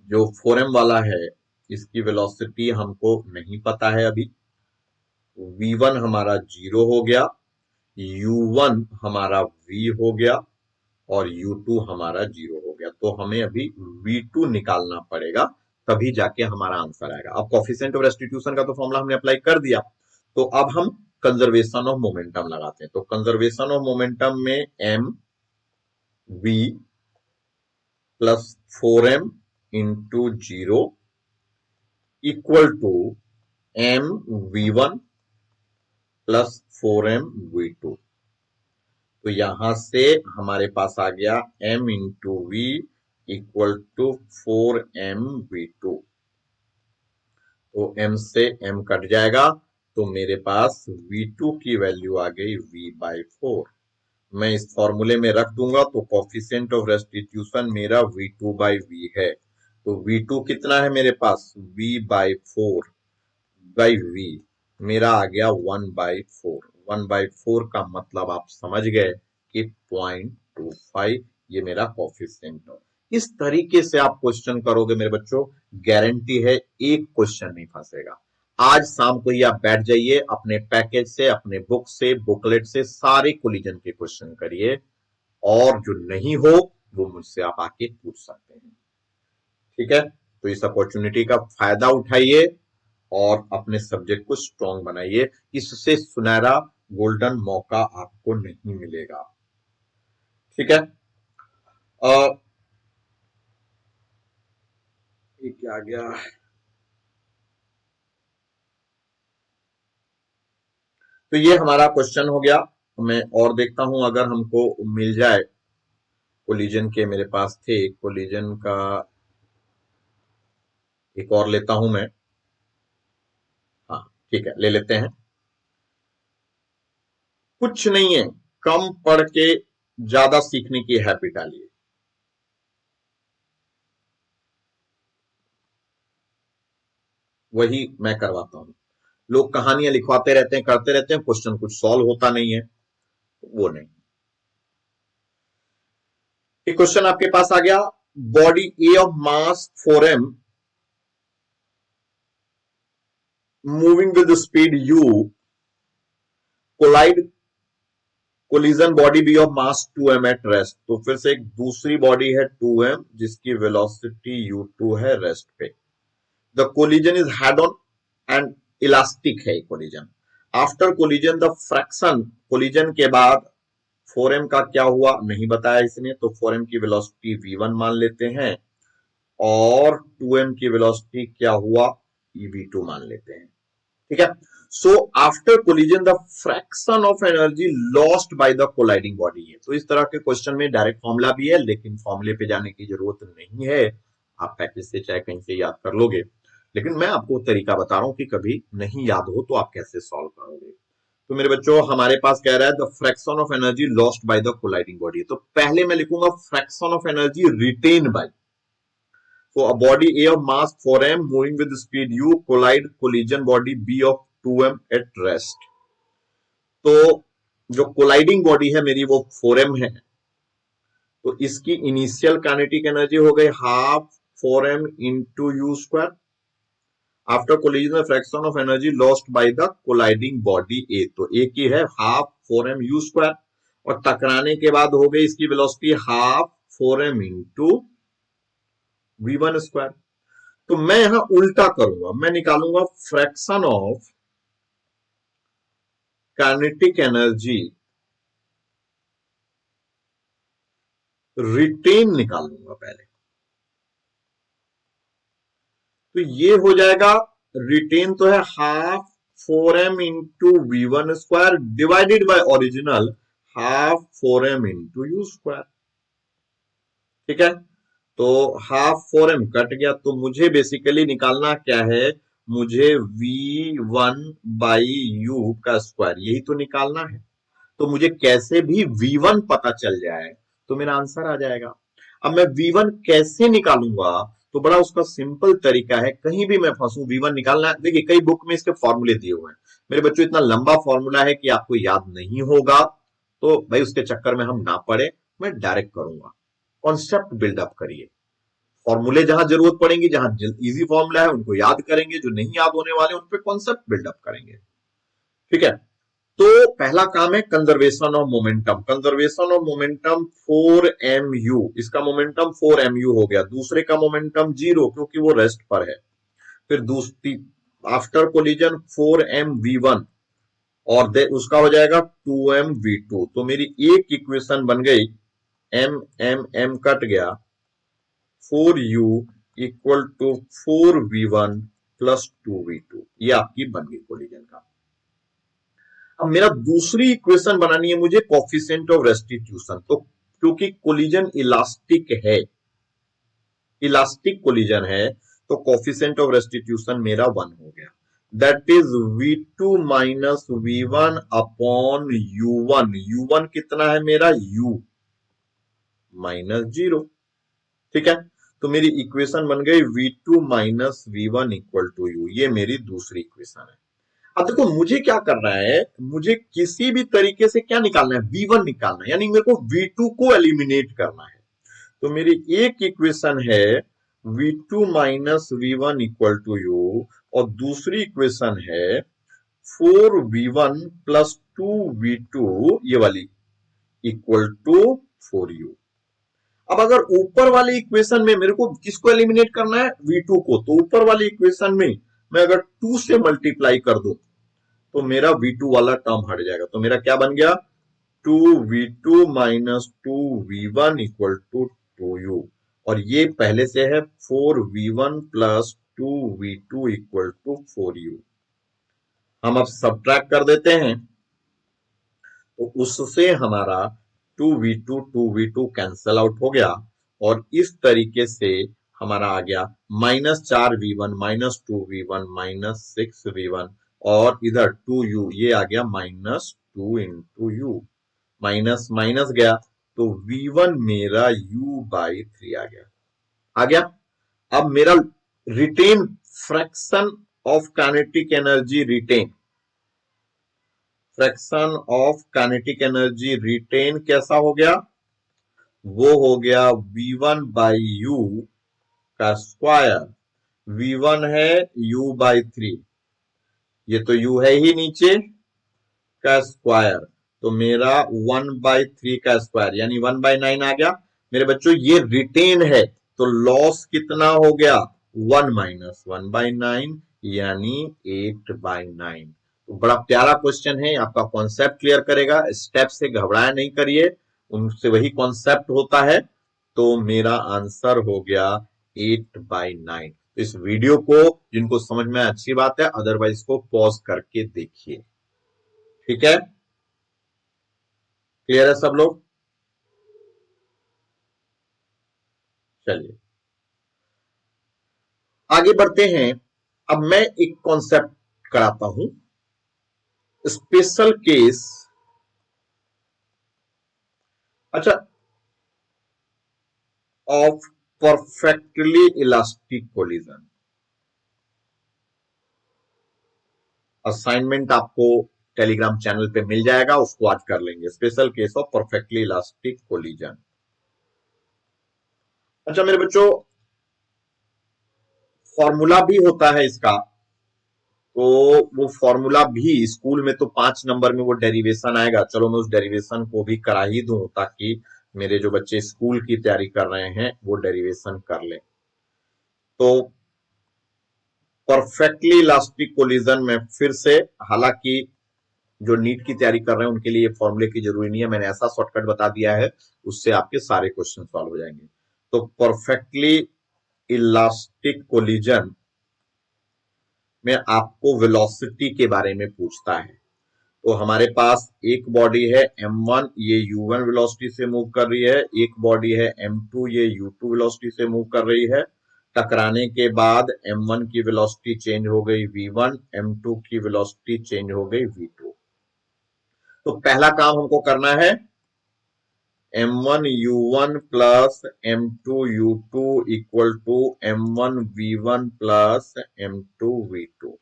जो 4m वाला है इसकी वेलोसिटी हमको नहीं पता है अभी। V1 हमारा 0 हो गया, U1 हमारा V हो गया और U2 हमारा 0 हो गया। तो हमें अभी V2 निकालना पड़ेगा, तभी जाके हमारा आंसर आएगा। अब कोफिशिएंट ऑफ रेस्टिट्यूशन का तो फॉर्मूला हमने अप्लाई कर दिया, तो अब हम कंजर्वेशन ऑफ मोमेंटम लगाते हैं। तो कंजर्वेशन ऑफ मोमेंटम में m v plus 4m into 0 equal to m v1 plus 4m v2। तो यहां से हमारे पास आ गया m into v equal to 4m v2। तो m से m कट जाएगा, तो मेरे पास v2 की वैल्यू आ गई v/4। मैं इस फॉर्मूले में रख दूंगा, तो कोफिशिएंट ऑफ रेस्टिट्यूशन मेरा v2/v है। तो v2 कितना है मेरे पास, v/4/v मेरा आ गया 1/4। 1/4 का मतलब आप समझ गए कि 0.25 ये मेरा कोफिशिएंट है। इस तरीके से आप क्वेश्चन करोगे मेरे बच्चों, गारंटी है एक क्वेश्चन नहीं फंसेगा। आज शाम को ही आप बैठ जाइए, अपने पैकेज से, अपने बुक से, बुकलेट से सारे कोलिजन के क्वेश्चन करिए, और जो नहीं हो वो मुझसे आप आके पूछ सकते हैं। ठीक है, तो इस अपॉर्चुनिटी का फायदा उठाइए और अपने सब्जेक्ट को स्ट्रांग बनाइए। इससे सुनहरा गोल्डन मौका आपको नहीं मिलेगा। ठीक है, ये क्या आ गया, तो ये हमारा क्वेश्चन हो गया। मैं और देखता हूं अगर हमको मिल जाए। कोलिजन के मेरे पास थे, कोलिजन का एक और लेता हूं मैं। हाँ ठीक है, ले लेते हैं। कुछ नहीं है, कम पढ़ के ज्यादा सीखने की हैबिट डालिए। वही मैं करवाता हूं। लोग कहानियां लिखवाते रहते हैं, करते रहते हैं, क्वेश्चन कुछ सॉल्व होता नहीं है, वो नहीं। एक क्वेश्चन आपके पास आ गया, body A of mass 4m moving with speed u collide collision body B of mass 2m at rest. तो फिर से एक दूसरी बॉडी है 2m जिसकी वेलोसिटी u2 है रेस्ट पे। The collision is head on and elastic है collision. After collision the fraction, collision के बाद 4m का क्या हुआ नहीं बताया इसने, तो 4m की वेलोसिटी v1 मान लेते हैं और 2m की वेलोसिटी क्या हुआ v2 मान लेते हैं। ठीक है, so after collision the fraction of energy lost by the colliding body है। तो इस तरह के क्वेश्चन में डायरेक्ट फॉर्मूला भी है, लेकिन फॉर्मूले पे जाने की जरूरत नहीं है, आप प्रैक्टिस से चाहे कहीं से याद कर लोगे। लेकिन मैं आपको तरीका बता रहा हूं कि कभी नहीं याद हो तो आप कैसे सॉल्व करोगे। तो मेरे बच्चों हमारे पास कह रहा है the fraction of energy lost by the colliding body, तो पहले मैं लिखूंगा fraction of energy written by. So a body A of mass 4m moving with speed u collide collision body B of 2m at rest. तो जो colliding body है मेरी वो 4m है, तो इसकी इनिशियल काइनेटिक एनर्जी हो गई half 4m into u square after collision the fraction of energy lost by the colliding body A. तो ए की है हाफ 4m यू स्क्वायर और टकराने के बाद हो गई इसकी velocity half 4m into v1 square. तो मैं यहां उल्टा करूंगा, मैं निकालूंगा fraction of kinetic energy retain निकालूंगा पहले। तो ये हो जाएगा, रिटेन तो है half 4m into v one square divided by original half 4m into u square. ठीक है, तो हाफ 4m कट गया, तो मुझे बेसिकली निकालना क्या है, मुझे v1 बाई यू का स्क्वायर यही तो निकालना है। तो मुझे कैसे भी v1 पता चल जाए तो मेरा आंसर आ जाएगा। अब मैं v1 कैसे निकालूंगा, तो बड़ा उसका सिंपल तरीका है, कहीं भी मैं फंसू v1 निकालना है। देखिए कई बुक में इसके फॉर्मूले दिए हुए हैं, मेरे बच्चों इतना लंबा फॉर्मूला है कि आपको याद नहीं होगा, तो भाई उसके चक्कर में हम ना पड़े, मैं डायरेक्ट करूंगा। कॉन्सेप्ट बिल्डअप करिए, फॉर्मूले जहां जरूरत पड़ेगी, जहां इजी फॉर्मूला है उनको याद करेंगे, जो नहीं याद होने वाले उन पे कॉन्सेप्ट बिल्डअप करेंगे। ठीक है, तो पहला काम है conservation of momentum. Conservation of momentum 4mu, इसका मोमेंटम 4mu हो गया, दूसरे का मोमेंटम 0 क्योंकि वो रेस्ट पर है। फिर दूसरी आफ्टर कोलिजन 4mv1 और दे उसका हो जाएगा 2mv2। तो मेरी एक इक्वेशन बन गई, m कट गया, 4u equal to 4v1 plus 2v2, ये आपकी बन गई कोलिजन का। अब मेरा दूसरी इक्वेशन बनानी है मुझे कोफिशिएंट ऑफ रेस्टिट्यूशन। तो क्योंकि कोलिजन इलास्टिक है, इलास्टिक कोलिजन है, तो कोफिशिएंट ऑफ रेस्टिट्यूशन मेरा 1 हो गया, that is v2 minus v1 upon u1। u1 कितना है मेरा, u माइनस 0। ठीक है, तो मेरी इक्वेशन बन गई v2 minus v1 equal to u, ये मेरी दूसरी इक्वेशन है। अब देखो मुझे क्या करना है, मुझे किसी भी तरीके से क्या निकालना है, v1 निकालना है, यानी मेरे को v2 को एलिमिनेट करना है। तो मेरी एक इक्वेशन है v2 minus v1 equal to u और दूसरी इक्वेशन है 4v1 प्लस 2v2 ये वाली इक्वल टू 4u। अब अगर ऊपर वाली इक्वेशन में मेरे को किसको एलिमिनेट करना है, v2 को, तो ऊपर वाली इक्वेशन में मैं अगर 2 से मल्टीप्लाई कर दूं तो मेरा v2 वाला टर्म हट जाएगा। तो मेरा क्या बन गया, 2v2 minus 2v1 equal to 2u, और ये पहले से है 4v1 plus 2v2 equal to 4u। हम अब सब्ट्रैक्ट कर देते हैं, तो उससे हमारा 2v2 कैंसल आउट हो गया, और इस तरीके से हमारा आ गया -4v1 minus 2v1 minus 6v1, और इधर 2u ये आ गया -2 इंटू यू, माइनस माइनस गया तो v1 मेरा u/3 आ गया। अब मेरा retain fraction of kinetic energy retain, fraction of kinetic energy retain कैसा हो गया, वो हो गया v1 बाई यू का स्क्वायर, v1 है u/3, ये तो u है ही नीचे का स्क्वायर, तो मेरा 1/3 का स्क्वायर यानी 1/9 आ गया। मेरे बच्चों ये रिटेन है, तो लॉस कितना हो गया, 1 माइनस 1/9 यानी 8/9। तो बड़ा प्यारा क्वेश्चन है, आपका कॉन्सेप्ट क्लियर करेगा, स्टेप से घबराया नहीं करिए, उनसे वही कॉन्सेप्ट होता है। तो मेरा आंसर हो गया 8/9। इस वीडियो को जिनको समझ में अच्छी बात है, अदरवाइज को पॉज करके देखिए। ठीक है, क्लियर है सब लोग, चलिए आगे बढ़ते हैं। अब मैं एक कॉन्सेप्ट कराता हूं, स्पेशल केस। अच्छा, of perfectly elastic collision. Assignment आपको टेलीग्राम चैनल पे मिल जाएगा, उसको आज कर लेंगे। Special case of perfectly elastic collision. अच्छा मेरे बच्चों, फॉर्मूला भी होता है इसका, तो वो फॉर्मूला भी स्कूल में तो 5 नंबर में वो डेरिवेशन आएगा। चलो मैं उस डेरिवेशन को भी करा ही दूं ताकि मेरे जो बच्चे स्कूल की तैयारी कर रहे हैं वो डेरिवेशन कर लें। तो परफेक्टली इलास्टिक कोलिजन में फिर से, हालांकि जो नीट की तैयारी कर रहे हैं उनके लिए फॉर्मूले की जरूरी नहीं है, मैंने ऐसा शॉर्टकट बता दिया है उससे आपके सारे क्वेश्चन सॉल्व हो जाएंगे। तो परफेक्टली इलास्टिक कोलिजन में आपको वेलोसिटी के बारे में पूछता है। तो हमारे पास एक बॉडी है m1, ये u1 वेलोसिटी से मूव कर रही है, एक बॉडी है m2, ये u2 वेलोसिटी से मूव कर रही है। टकराने के बाद m1 की वेलोसिटी चेंज हो गई v1, m2 की वेलोसिटी चेंज हो गई v2। तो पहला काम हमको करना है m1 u1 plus m2 u2 equal to m1 v1 plus m2 v2।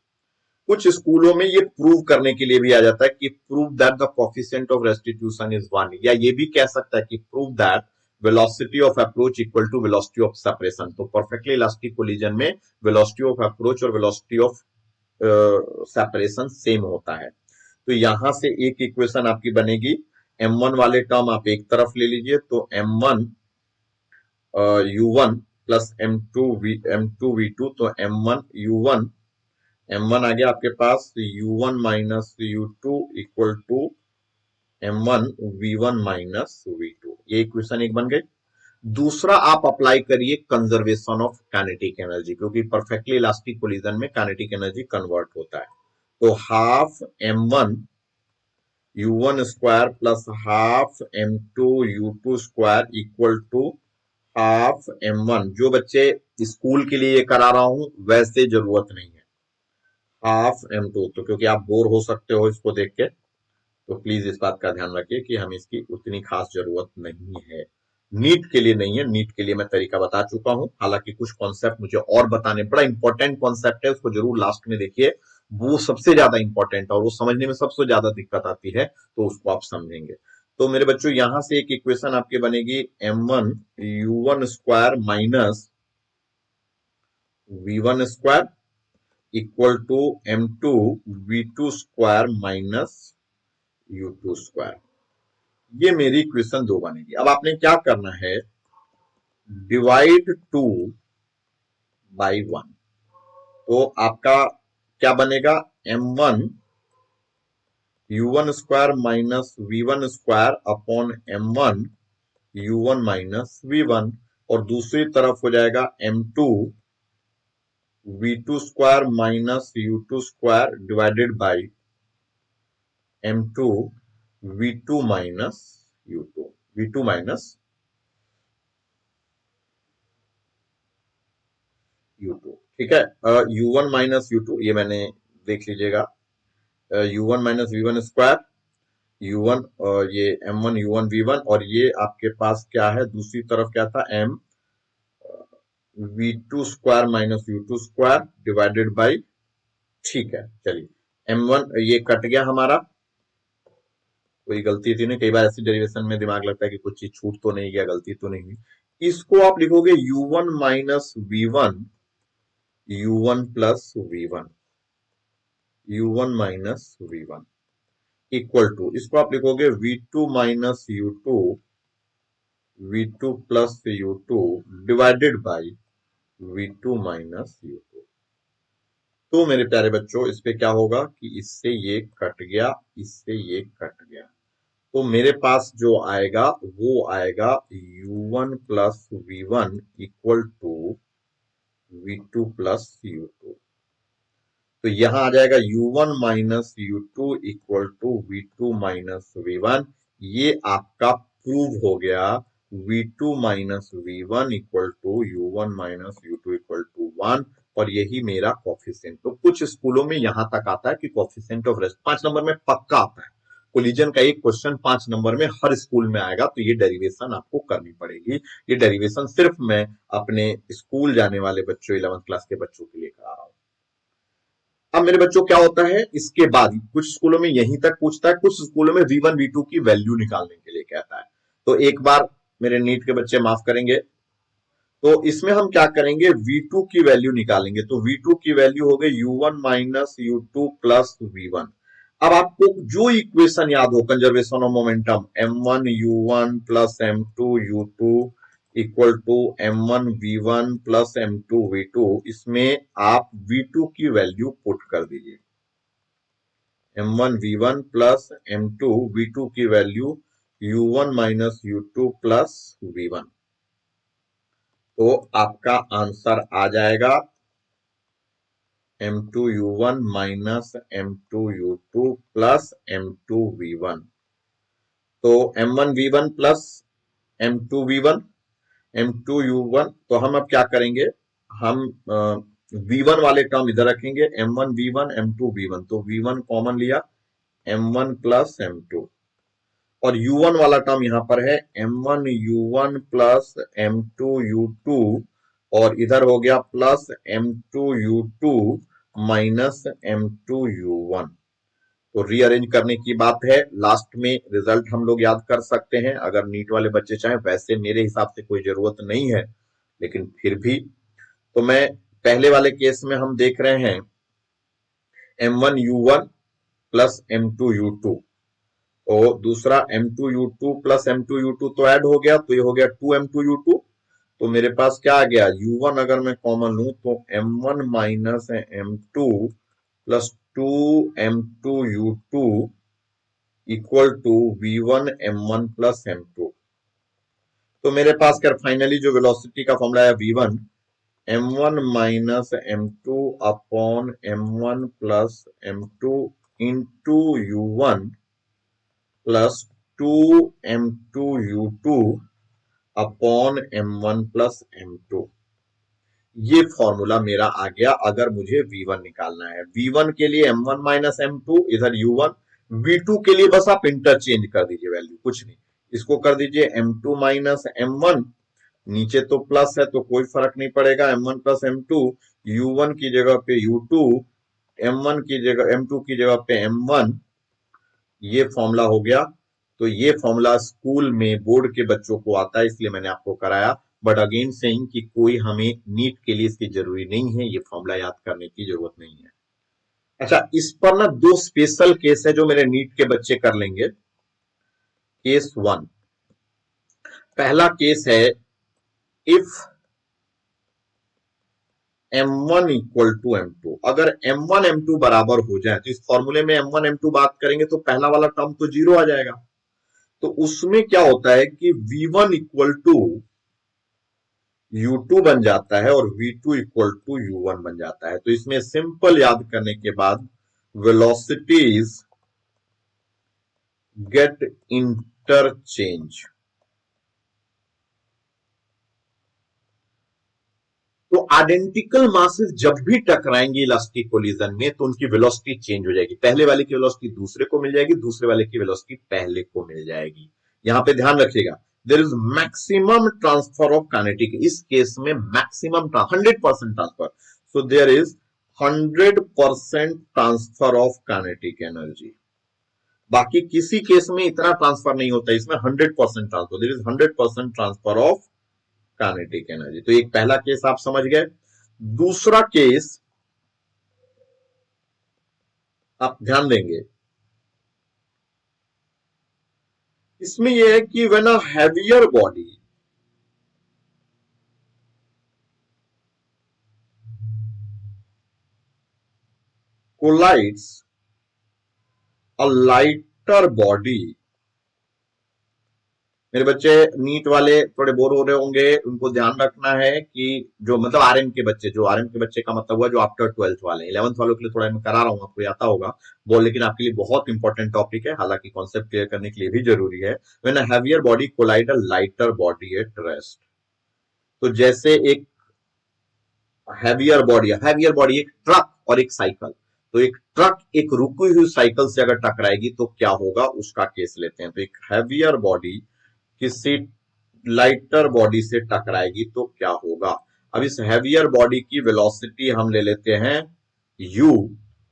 कुछ स्कूलों में ये प्रूव करने के लिए भी आ जाता है कि prove that the coefficient of restitution is 1, या ये भी कह सकता है कि prove that velocity of approach equal to velocity of separation. तो परफेक्टली इलास्टिक कोलिजन में वेलोसिटी ऑफ अप्रोच और वेलोसिटी ऑफ सेपरेशन सेम होता है। तो यहां से एक इक्वेशन आपकी बनेगी, m1 वाले टर्म आप एक तरफ ले लीजिए, तो m1 u1 plus m2 v2, तो m1 u1 m1 आ गया आपके पास u1 minus u2 equal to m1 v1 minus v2। ये इक्वेशन एक बन गई। दूसरा आप अप्लाई करिए कंजर्वेशन ऑफ काइनेटिक एनर्जी, क्योंकि परफेक्टली इलास्टिक कोलिजन में काइनेटिक एनर्जी कन्वर्ट होता है। तो half m1 u1 square plus half m2 u2 square equal to half m1। जो बच्चे स्कूल के लिए ये करा रहा हूं वैसे जरूरत नहीं है, हाफ m2। तो क्योंकि आप बोर हो सकते हो इसको देख के, तो प्लीज इस बात का ध्यान रखिए कि हम इसकी उतनी खास जरूरत नहीं है, नीट के लिए नहीं है। नीट के लिए मैं तरीका बता चुका हूं, हालांकि कुछ कॉन्सेप्ट मुझे और बताने, बड़ा इंपॉर्टेंट कॉन्सेप्ट है, उसको जरूर लास्ट में देखिए, वो सबसे ज्यादा इंपॉर्टेंट है और वो समझने में सबसे ज्यादा दिक्कत आती है, तो उसको आप समझेंगे। तो मेरे बच्चों यहां से एक इक्वेशन आपकी बनेगी m1 u1 square minus v1 square equal to m2 v2 square minus u2 square. ये मेरी इक्वेशन 2 बनेगी। अब आपने क्या करना है, डिवाइड 2 बाई 1। तो आपका क्या बनेगा, m1 u1 square minus v1 square upon m1 u1 minus v1, और दूसरी तरफ हो जाएगा m2 v2 square minus u2 square divided by m2 v2 minus u2, v2 minus u2। ठीक है, u1 माइनस u2 ये मैंने देख लीजिएगा, u1 minus v1 square u1 ये m1 u1 v1, और ये आपके पास क्या है, दूसरी तरफ क्या था, m v2 square minus u2 square divided by, ठीक है चलिए m1 ये कट गया हमारा, कोई गलती थी नहीं, कई बार ऐसी डेरिवेशन में दिमाग लगता है कि कुछ चीज छूट तो नहीं गया, गलती तो नहीं हुई। इसको आप लिखोगे u1 minus v1 u1 plus v1, u1 minus v1 equal to, इसको आप लिखोगे v2 minus u2 v2 plus u2 divided by v2 minus u2। तो मेरे प्यारे बच्चों इस पे क्या होगा कि इससे ये कट गया, इससे ये कट गया, तो मेरे पास जो आएगा वो आएगा u1 plus v1 equal to v2 plus u2। तो यहां आ जाएगा u1 minus u2 equal to v2 minus v1। ये आपका प्रूव हो गया v2 minus v1 equal to u1 minus u2 equal to 1, और यही मेरा कोफिशिएंट। तो कुछ स्कूलों में यहां तक आता है कि कोफिशिएंट ऑफ रेस्ट 5 नंबर में पक्का आता है, कोलिजन का एक क्वेश्चन 5 नंबर में हर स्कूल में आएगा, तो ये डेरिवेशन आपको करनी पड़ेगी। ये डेरिवेशन सिर्फ मैं अपने स्कूल जाने वाले बच्चों 11th क्लास के बच्चों के लिए करा रहा हूं। अब मेरे बच्चों क्या होता है, इसके बाद कुछ स्कूलों में यहीं तक पूछता है, कुछ स्कूलों में V1 V2 की वैल्यू निकालने के लिए कहता है। तो एक बार मेरे नीट के बच्चे माफ करेंगे, तो इसमें हम क्या करेंगे, V2 की वैल्यू निकालेंगे। तो V2 की वैल्यू हो गई U1 minus U2 plus V1। अब आपको जो इक्वेशन याद हो conservation of momentum, M1 U1 plus M2 U2 equal to M1 V1 plus M2 V2, इसमें आप V2 की वैल्यू पुट कर दीजिए। M1 V1 plus M2 V2 की value U1 minus U2 plus V1। तो आपका आंसर आ जाएगा M2U1 minus M2U2 plus M2V1। तो M1V1 प्लस M2V1 M2U1, तो हम अब क्या करेंगे, हम V1 वाले टर्म इधर रखेंगे, M1V1 M2V1, तो V1 कॉमन लिया, M1 प्लस M2, और U1 वाला टर्म यहां पर है M1U1 प्लस M2U2, और इधर हो गया प्लस M2U2 माइनस M2U1। तो रीअरेंज करने की बात है, लास्ट में रिजल्ट हम लोग याद कर सकते हैं अगर नीट वाले बच्चे चाहें। वैसे मेरे हिसाब से कोई जरूरत नहीं है, लेकिन फिर भी। तो मैं पहले वाले केस में हम देख रहे हैं M1U1 प्लस M2U2, और दूसरा M2U2 प्लस M2U2 तो ऐड हो गया, तो ये हो गया 2M2U2। तो मेरे पास क्या आ गया, U1 अगर मैं कॉमन लूं तो M1 minus M2 plus 2M2U2 equal to V1 M1 plus M2। तो मेरे पास क्या फाइनली जो वेलोसिटी का फॉर्मूला है V1 M1 minus M2 upon M1 plus M2 into U1 plus 2M2U2 upon M1 plus M2। ये formula मेरा आ गया अगर मुझे V1 निकालना है। V1 के लिए M1 माइनस M2, इधर U1। V2 के लिए बस आप इंटरचेंज कर दीजिए वैल्यू, कुछ नहीं, इसको कर दीजिए M2 माइनस M1, नीचे तो प्लस है तो कोई फर्क नहीं पड़ेगा, M1 प्लस M2, U1 की जगह पे U2, M1 की जगह M2 की जगह पे M1, ये फॉर्मूला हो गया। तो ये फॉर्मूला स्कूल में बोर्ड के बच्चों को आता है, इसलिए मैंने आपको कराया। बट अगेन सेइंग कि कोई हमें नीट के लिए इसकी जरूरी नहीं है, ये फॉर्मूला याद करने की जरूरत नहीं है। अच्छा, इस पर ना दो स्पेशल केस है जो मेरे नीट के बच्चे कर लेंगे। केस 1, पहला केस है if M1 equal to M2। अगर M1 M2 बराबर हो जाए, तो इस फॉर्मूले में M1 M2 बात करेंगे तो पहला वाला टर्म तो जीरो आ जाएगा। तो उसमें क्या होता है कि V1 इक्वल टू U2 बन जाता है और V2 इक्वल टू U1 बन जाता है। तो इसमें सिंपल याद करने के बाद वेलोसिटीज गेट इंटरचेंज। तो आइडेंटिकल मासेस जब भी टकराएंगे इलास्टिक कोलिजन में, तो उनकी वेलोसिटी चेंज हो जाएगी। पहले वाले की वेलोसिटी दूसरे को मिल जाएगी, दूसरे वाले की वेलोसिटी पहले को मिल जाएगी। यहां पे ध्यान रखिएगा, there is maximum transfer of kinetic, इस केस में maximum 100% transfer. So there is 100% transfer of kinetic energy. बाकी किसी केस में इतना ट्रांसफर नहीं होता, इसमें 100% transfer, there is 100% transfer of kinetic energy. तो एक पहला केस आप समझ गए। दूसरा केस आप ध्यान देंगे, इसमें यह है कि when a heavier body collides a lighter body. मेरे बच्चे नीट वाले थोड़े बोर हो रहे होंगे, उनको ध्यान रखना है कि जो मतलब आरएम के बच्चे, जो आरएम के बच्चे का मतलब हुआ जो आफ्टर 12th वाले, 11th वालों के लिए थोड़ा मैं करा रहा हूं, आपको आता होगा बोल, लेकिन आपके लिए बहुत इंपॉर्टेंट टॉपिक है, हालांकि कॉन्सेप्ट क्लियर करने के लिए भी जरूरी है। When a heavier body collide a lighter body at rest. तो जैसे एक हैवियर बॉडी एक ट्रक और एक साइकिल, तो एक ट्रक एक रुकी हुई साइकिल से अगर टकराएगी तो क्या होगा, उसका केस लेते हैं। तो एक हैवियर बॉडी किसी लाइटर बॉडी से टकराएगी तो क्या होगा। अब इस हैवियर बॉडी की वेलोसिटी हम ले लेते हैं u,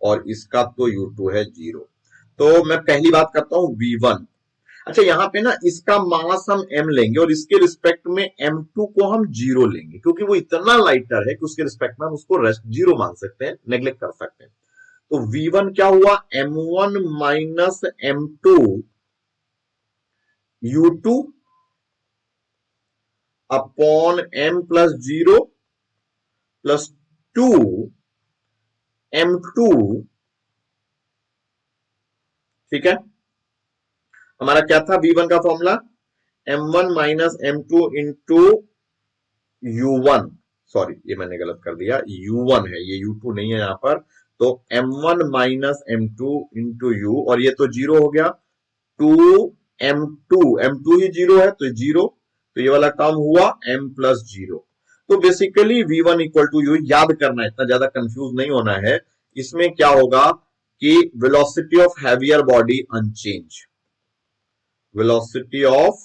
और इसका तो U2 है 0। तो मैं पहली बात करता हूं V1। अच्छा, यहां पे ना इसका मास हम m लेंगे और इसके रिस्पेक्ट में m2 को हम 0 लेंगे, क्योंकि वो इतना लाइटर है कि उसके रिस्पेक्ट में हम उसको रेस्ट 0 मान सकते हैं, नेग्लेक्ट कर सकते हैं। तो V1 क्या हुआ, m1 minus m2 U2 upon m plus 0 plus 2 m2। ठीक है, हमारा क्या था V1 का formula, m1 minus m2 into U1। Sorry, ये मैंने गलत कर दिया, U1 है, ये U2 नहीं है यहां पर। तो m1 minus m2 into U, और ये तो 0 हो गया, 2m2, m2 ही 0 है तो 0, तो ये वाला टर्म हुआ m प्लस 0। तो basically V1 equal to you, याद करना है, इतना ज्यादा कंफ्यूज नहीं होना है। इसमें क्या होगा कि velocity of heavier body unchanged, velocity of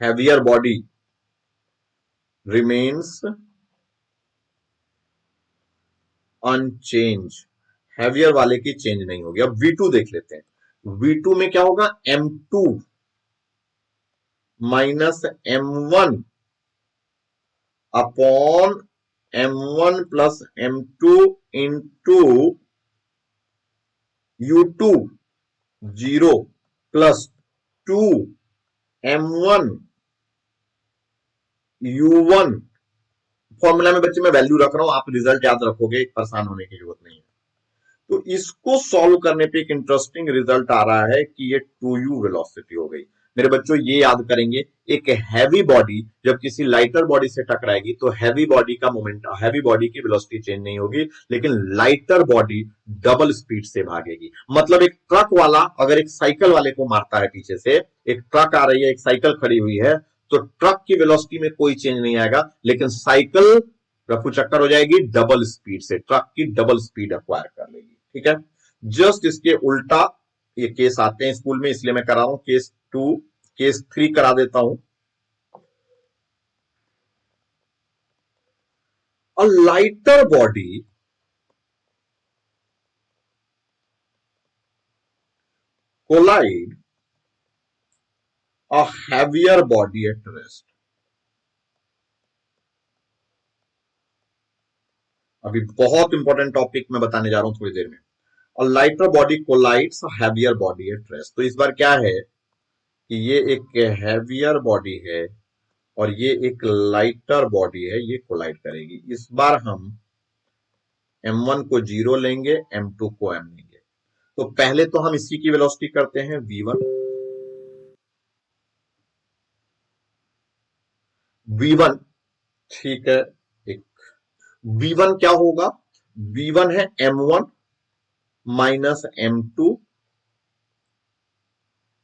heavier body remains unchanged, heavier वाले की चेंज नहीं होगी। अब V2 देख लेते हैं। V2 में क्या होगा, m2 minus m1 upon m1 plus m2 into U2 0 plus 2 m1 U1। Formula में बच्चे मैं वैल्यू रख रहा हूं, आप रिजल्ट याद रखोगे, परेशान होने की जरूरत नहीं है। तो इसको सॉल्व करने पे एक इंटरेस्टिंग रिजल्ट आ रहा है कि ये 2u वेलोसिटी हो गई। मेरे बच्चों ये याद करेंगे, एक हैवी बॉडी जब किसी लाइटर बॉडी से टकराएगी तो हैवी बॉडी का मोमेंट, हैवी बॉडी की वेलोसिटी चेंज नहीं होगी, लेकिन लाइटर बॉडी डबल स्पीड से भागेगी। मतलब एक ट्रक वाला अगर एक साइकिल वाले को मारता है पीछे से, एक ट्रक आ रही है, एक साइकिल खड़ी हुई है, तो ट्रक की वेलोसिटी में कोई चेंज नहीं आएगा, लेकिन साइकिल रफू चक्कर हो जाएगी, डबल स्पीड से, ट्रक की डबल स्पीड अक्वायर कर लेगी। ठीक है, जस्ट इसके उल्टा ये केस आते हैं स्कूल में, इसलिए मैं करा रहा हूं केस 2, केस 3 करा देता हूं। A lighter body collide a heavier body at rest. अभी बहुत इंपॉर्टेंट टॉपिक मैं बताने जा रहा हूं थोड़ी देर में। A lighter body collides a heavier body at rest. तो इस बार क्या है कि ये एक हैवियर बॉडी है और ये एक लाइटर बॉडी है, ये कोलाइड करेगी। इस बार हम m1 को 0 लेंगे, m2 को m लेंगे। तो पहले तो हम इसी की वेलोसिटी करते हैं v1। v1 ठीक है, एक v1 क्या होगा, v1 है m1 minus m2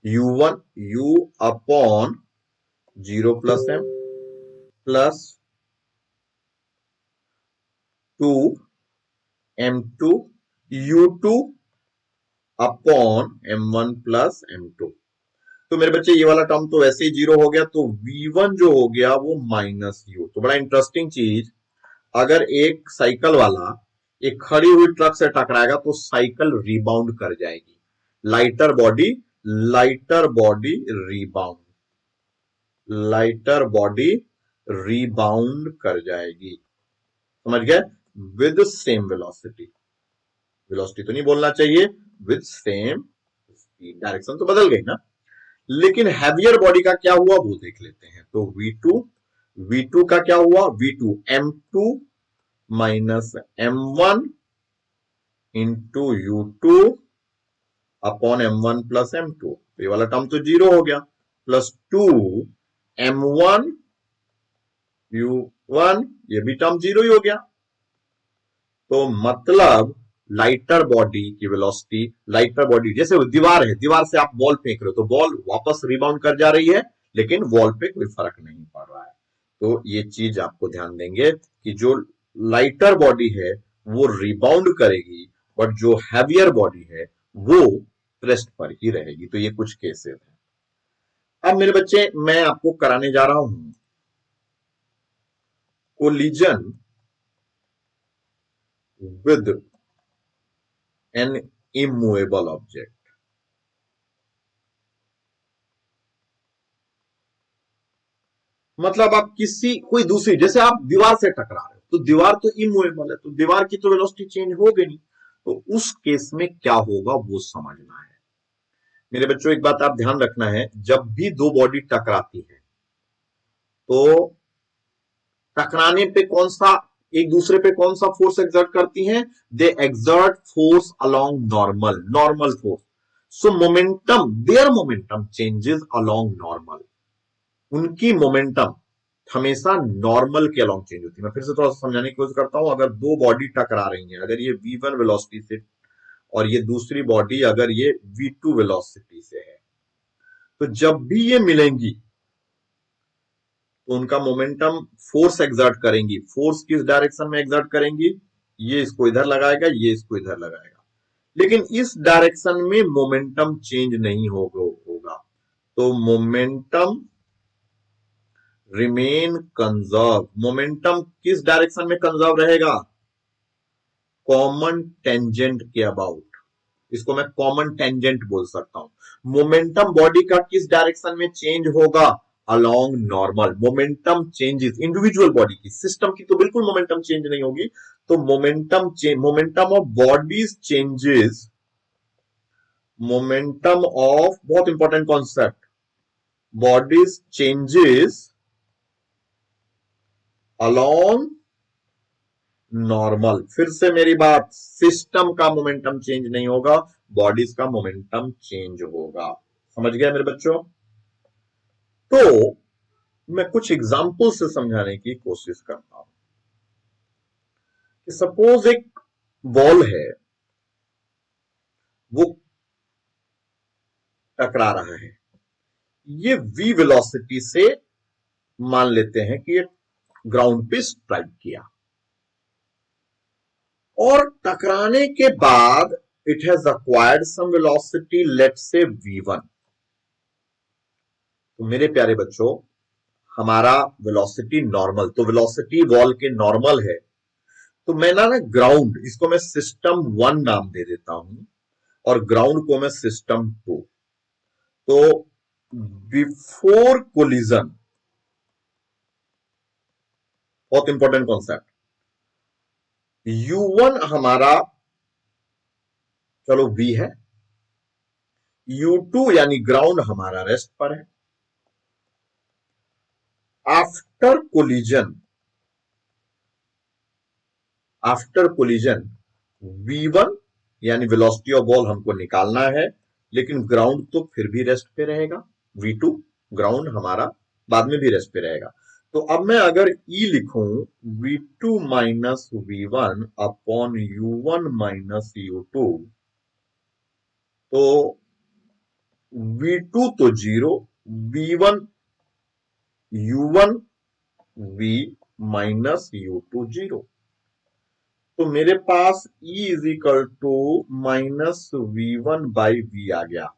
u1 u upon 0 plus m plus 2 m2 u2 upon m1 plus m2। तो मेरे बच्चे ये वाला टर्म तो वैसे ही 0 हो गया, तो v1 जो हो गया वो माइनस u। तो बड़ा इंटरेस्टिंग चीज, अगर एक साइकिल वाला एक खड़ी हुई ट्रक से टकराएगा तो साइकिल रिबाउंड कर जाएगी। Lighter body, lighter body rebound, lighter body rebound कर जाएगी। समझ गए, विद सेम वेलोसिटी, वेलोसिटी तो नहीं बोलना चाहिए, विद सेम स्पीड, डायरेक्शन तो बदल गई ना। लेकिन हैवियर बॉडी का क्या हुआ वो देख लेते हैं। तो V2, V2 का क्या हुआ, V2 M2 minus M1 into U2 upon M1 plus M2। ये वाला टर्म तो 0 हो गया, प्लस 2 M1 U1, ये भी टर्म 0 ही हो गया। तो मतलब लाइटर बॉडी की वेलोसिटी, लाइटर बॉडी जैसे दीवार है, दीवार से आप बॉल फेंक रहे हो तो बॉल वापस रिबाउंड कर जा रही है, लेकिन वॉल पे कोई फर्क नहीं पड़ रहा है। तो ये चीज आपको ध्यान देंगे कि जो लाइटर बॉडी है वो रिबाउंड करेगी, बट जो हैवियर बॉडी है वो रेस्ट पर ही रहेगी। तो ये कुछ केसेस हैं। अब मेरे बच्चे मैं आपको कराने जा रहा हूं collision with an immovable object। मतलब आप कोई दूसरी, जैसे आप दीवार से टकरा रहे हो, तो दीवार तो इमूवेबल है, तो दीवार की तो वेलोसिटी चेंज होगी नहीं, तो उस केस में क्या होगा वो समझना है। मेरे बच्चों एक बात आप ध्यान रखना है, जब भी दो बॉडी टकराती है तो टकराने पे कौन सा, एक दूसरे पे कौन सा फोर्स एक्सर्ट करती हैं? They exert force along normal, normal force. So momentum, there momentum changes along normal. उनकी मोमेंटम हमेशा नॉर्मल के अलोंग चेंज होती है। मैं फिर से थोड़ा सा समझाने की कोशिश करता हूं। अगर दो बॉडी टकरा रही हैं, अगर ये v1 वेलोसिटी से और ये दूसरी बॉडी अगर ये v2 वेलोसिटी से है, तो जब भी ये मिलेंगी तो उनका मोमेंटम फोर्स एक्सर्ट करेंगी। फोर्स किस डायरेक्शन में एक्सर्ट करेंगी? ये इसको इधर लगाएगा, ये इसको इधर लगाएगा, लेकिन इस डायरेक्शन में मोमेंटम चेंज नहीं होगा। तो मोमेंटम रिमेन कंजर्व। मोमेंटम किस डायरेक्शन में कंजर्व रहेगा? कॉमन टेंजेंट के अबाउट। इसको मैं कॉमन टेंजेंट बोल सकता हूं। मोमेंटम बॉडी का किस डायरेक्शन में चेंज होगा? Along normal. Momentum changes individual body की, सिस्टम की तो बिल्कुल मोमेंटम चेंज नहीं होगी। तो momentum of bodies changes, momentum of, बहुत important concept, bodies changes along normal. फिर से मेरी बात, सिस्टम का मोमेंटम चेंज नहीं होगा, बॉडीज का मोमेंटम चेंज होगा। समझ गया मेरे बच्चों? तो मैं कुछ एग्जाम्पल से समझाने की कोशिश करता हूं कि सपोज एक बॉल है, वो टकरा रहा है, ये v वेलोसिटी से मान लेते हैं कि ये ग्राउंड पे स्ट्राइक किया, और टकराने के बाद it has acquired some velocity, let's say v1। तो मेरे प्यारे बच्चों, हमारा वेलोसिटी नॉर्मल, तो वेलोसिटी बॉल के नॉर्मल है, तो मैं ना ग्राउंड, इसको मैं सिस्टम 1 नाम दे देता हूं और ग्राउंड को मैं सिस्टम 2। तो बिफोर कोलिजन, बहुत इंपॉर्टेंट कॉन्सेप्ट, u1 हमारा चलो v है, u2 यानी ग्राउंड हमारा रेस्ट पर है। After collision, after collision v1 यानी वेलोसिटी ऑफ बॉल हमको निकालना है, लेकिन ग्राउंड तो फिर भी रेस्ट पे रहेगा। v2 ग्राउंड हमारा बाद में भी रेस्ट पे रहेगा। तो अब मैं अगर E लिखूं, v2 minus v1 upon u1 minus u2, तो v2 तो 0, v1 u1 v minus u2 0। तो मेरे पास E is equal to minus v1 by v आ गया।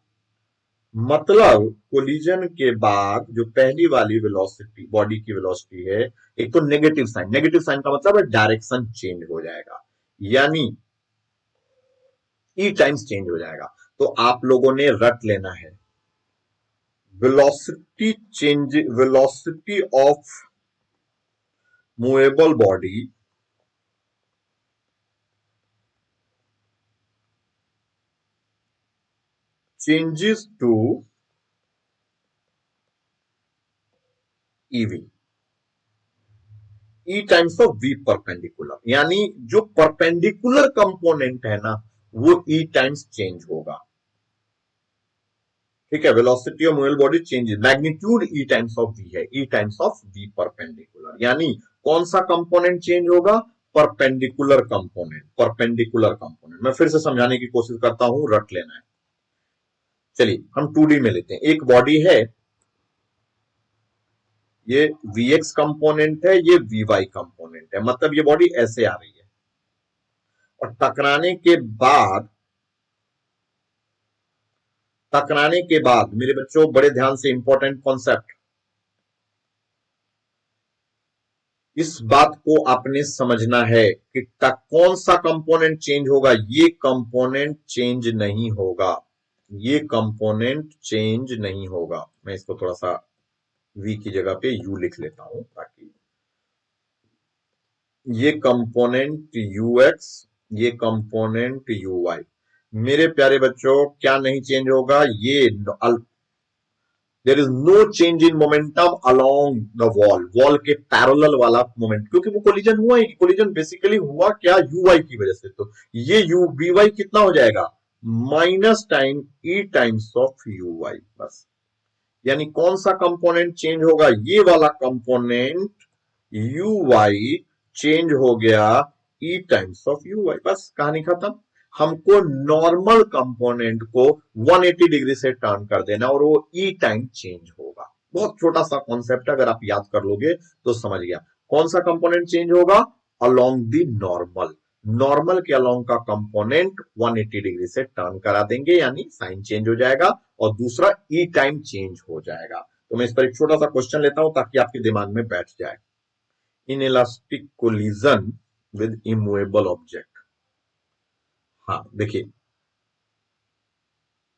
मतलब कोलिजन के बाद जो पहली वाली वेलोसिटी, बॉडी की वेलोसिटी है, एक तो नेगेटिव साइन, नेगेटिव साइन का मतलब है डायरेक्शन चेंज हो जाएगा, यानी ई टाइम्स चेंज हो जाएगा। तो आप लोगों ने रट लेना है, velocity change, velocity of movable body changes to e v, e times of v perpendicular, यानी जो परपेंडिकुलर कंपोनेंट है ना, वो ई टाइम्स चेंज होगा। ठीक है, velocity of movable body changes, magnitude e times of v है, e times of v perpendicular, यानी कौन सा कंपोनेंट चेंज होगा? Perpendicular component, perpendicular component. मैं फिर से समझाने की कोशिश करता हूं, रट लेना है। चलिए हम 2D में लेते हैं। एक बॉडी है, ये Vx कंपोनेंट है, ये Vy कंपोनेंट है, मतलब ये बॉडी ऐसे आ रही है, और टकराने के बाद मेरे बच्चों बड़े ध्यान से इंपॉर्टेंट कॉन्सेप्ट, इस बात को आपने समझना है कि कौन सा कंपोनेंट चेंज होगा। ये कंपोनेंट चेंज नहीं होगा, ये कंपोनेंट चेंज नहीं होगा। मैं इसको थोड़ा सा v की जगह पे u लिख लेता हूं, ताकि ये कंपोनेंट ux, ये कंपोनेंट uy। मेरे प्यारे बच्चों, क्या नहीं चेंज होगा? ये there is no change in momentum along the wall, wall के पैरेलल वाला मोमेंट, क्योंकि वो कोलिजन हुआ ही। कोलिजन बेसिकली हुआ क्या? ui की वजह से। तो ये u by कितना हो जाएगा? Minus time e times of ui, बस। यानी कौन सा कंपोनेंट चेंज होगा? ये वाला कंपोनेंट ui चेंज हो गया e टाइम्स ऑफ ui, बस कहानी खत्म। हमको नॉर्मल कंपोनेंट को 180 डिग्री से टर्न कर देना और वो ई टाइम चेंज होगा। बहुत छोटा सा कॉन्सेप्ट, अगर आप याद कर लोगे तो समझ गया। कौन सा कंपोनेंट चेंज होगा? अलोंग द नॉर्मल, नॉर्मल के अलोंग का कंपोनेंट 180 डिग्री से टर्न करा देंगे, यानी साइन चेंज हो जाएगा और दूसरा ई टाइम चेंज हो जाएगा। तो मैं इस पर एक छोटा सा क्वेश्चन लेता हूं ताकि आपके दिमाग में बैठ जाए। Inelastic collision with immovable object. हाँ देखिए,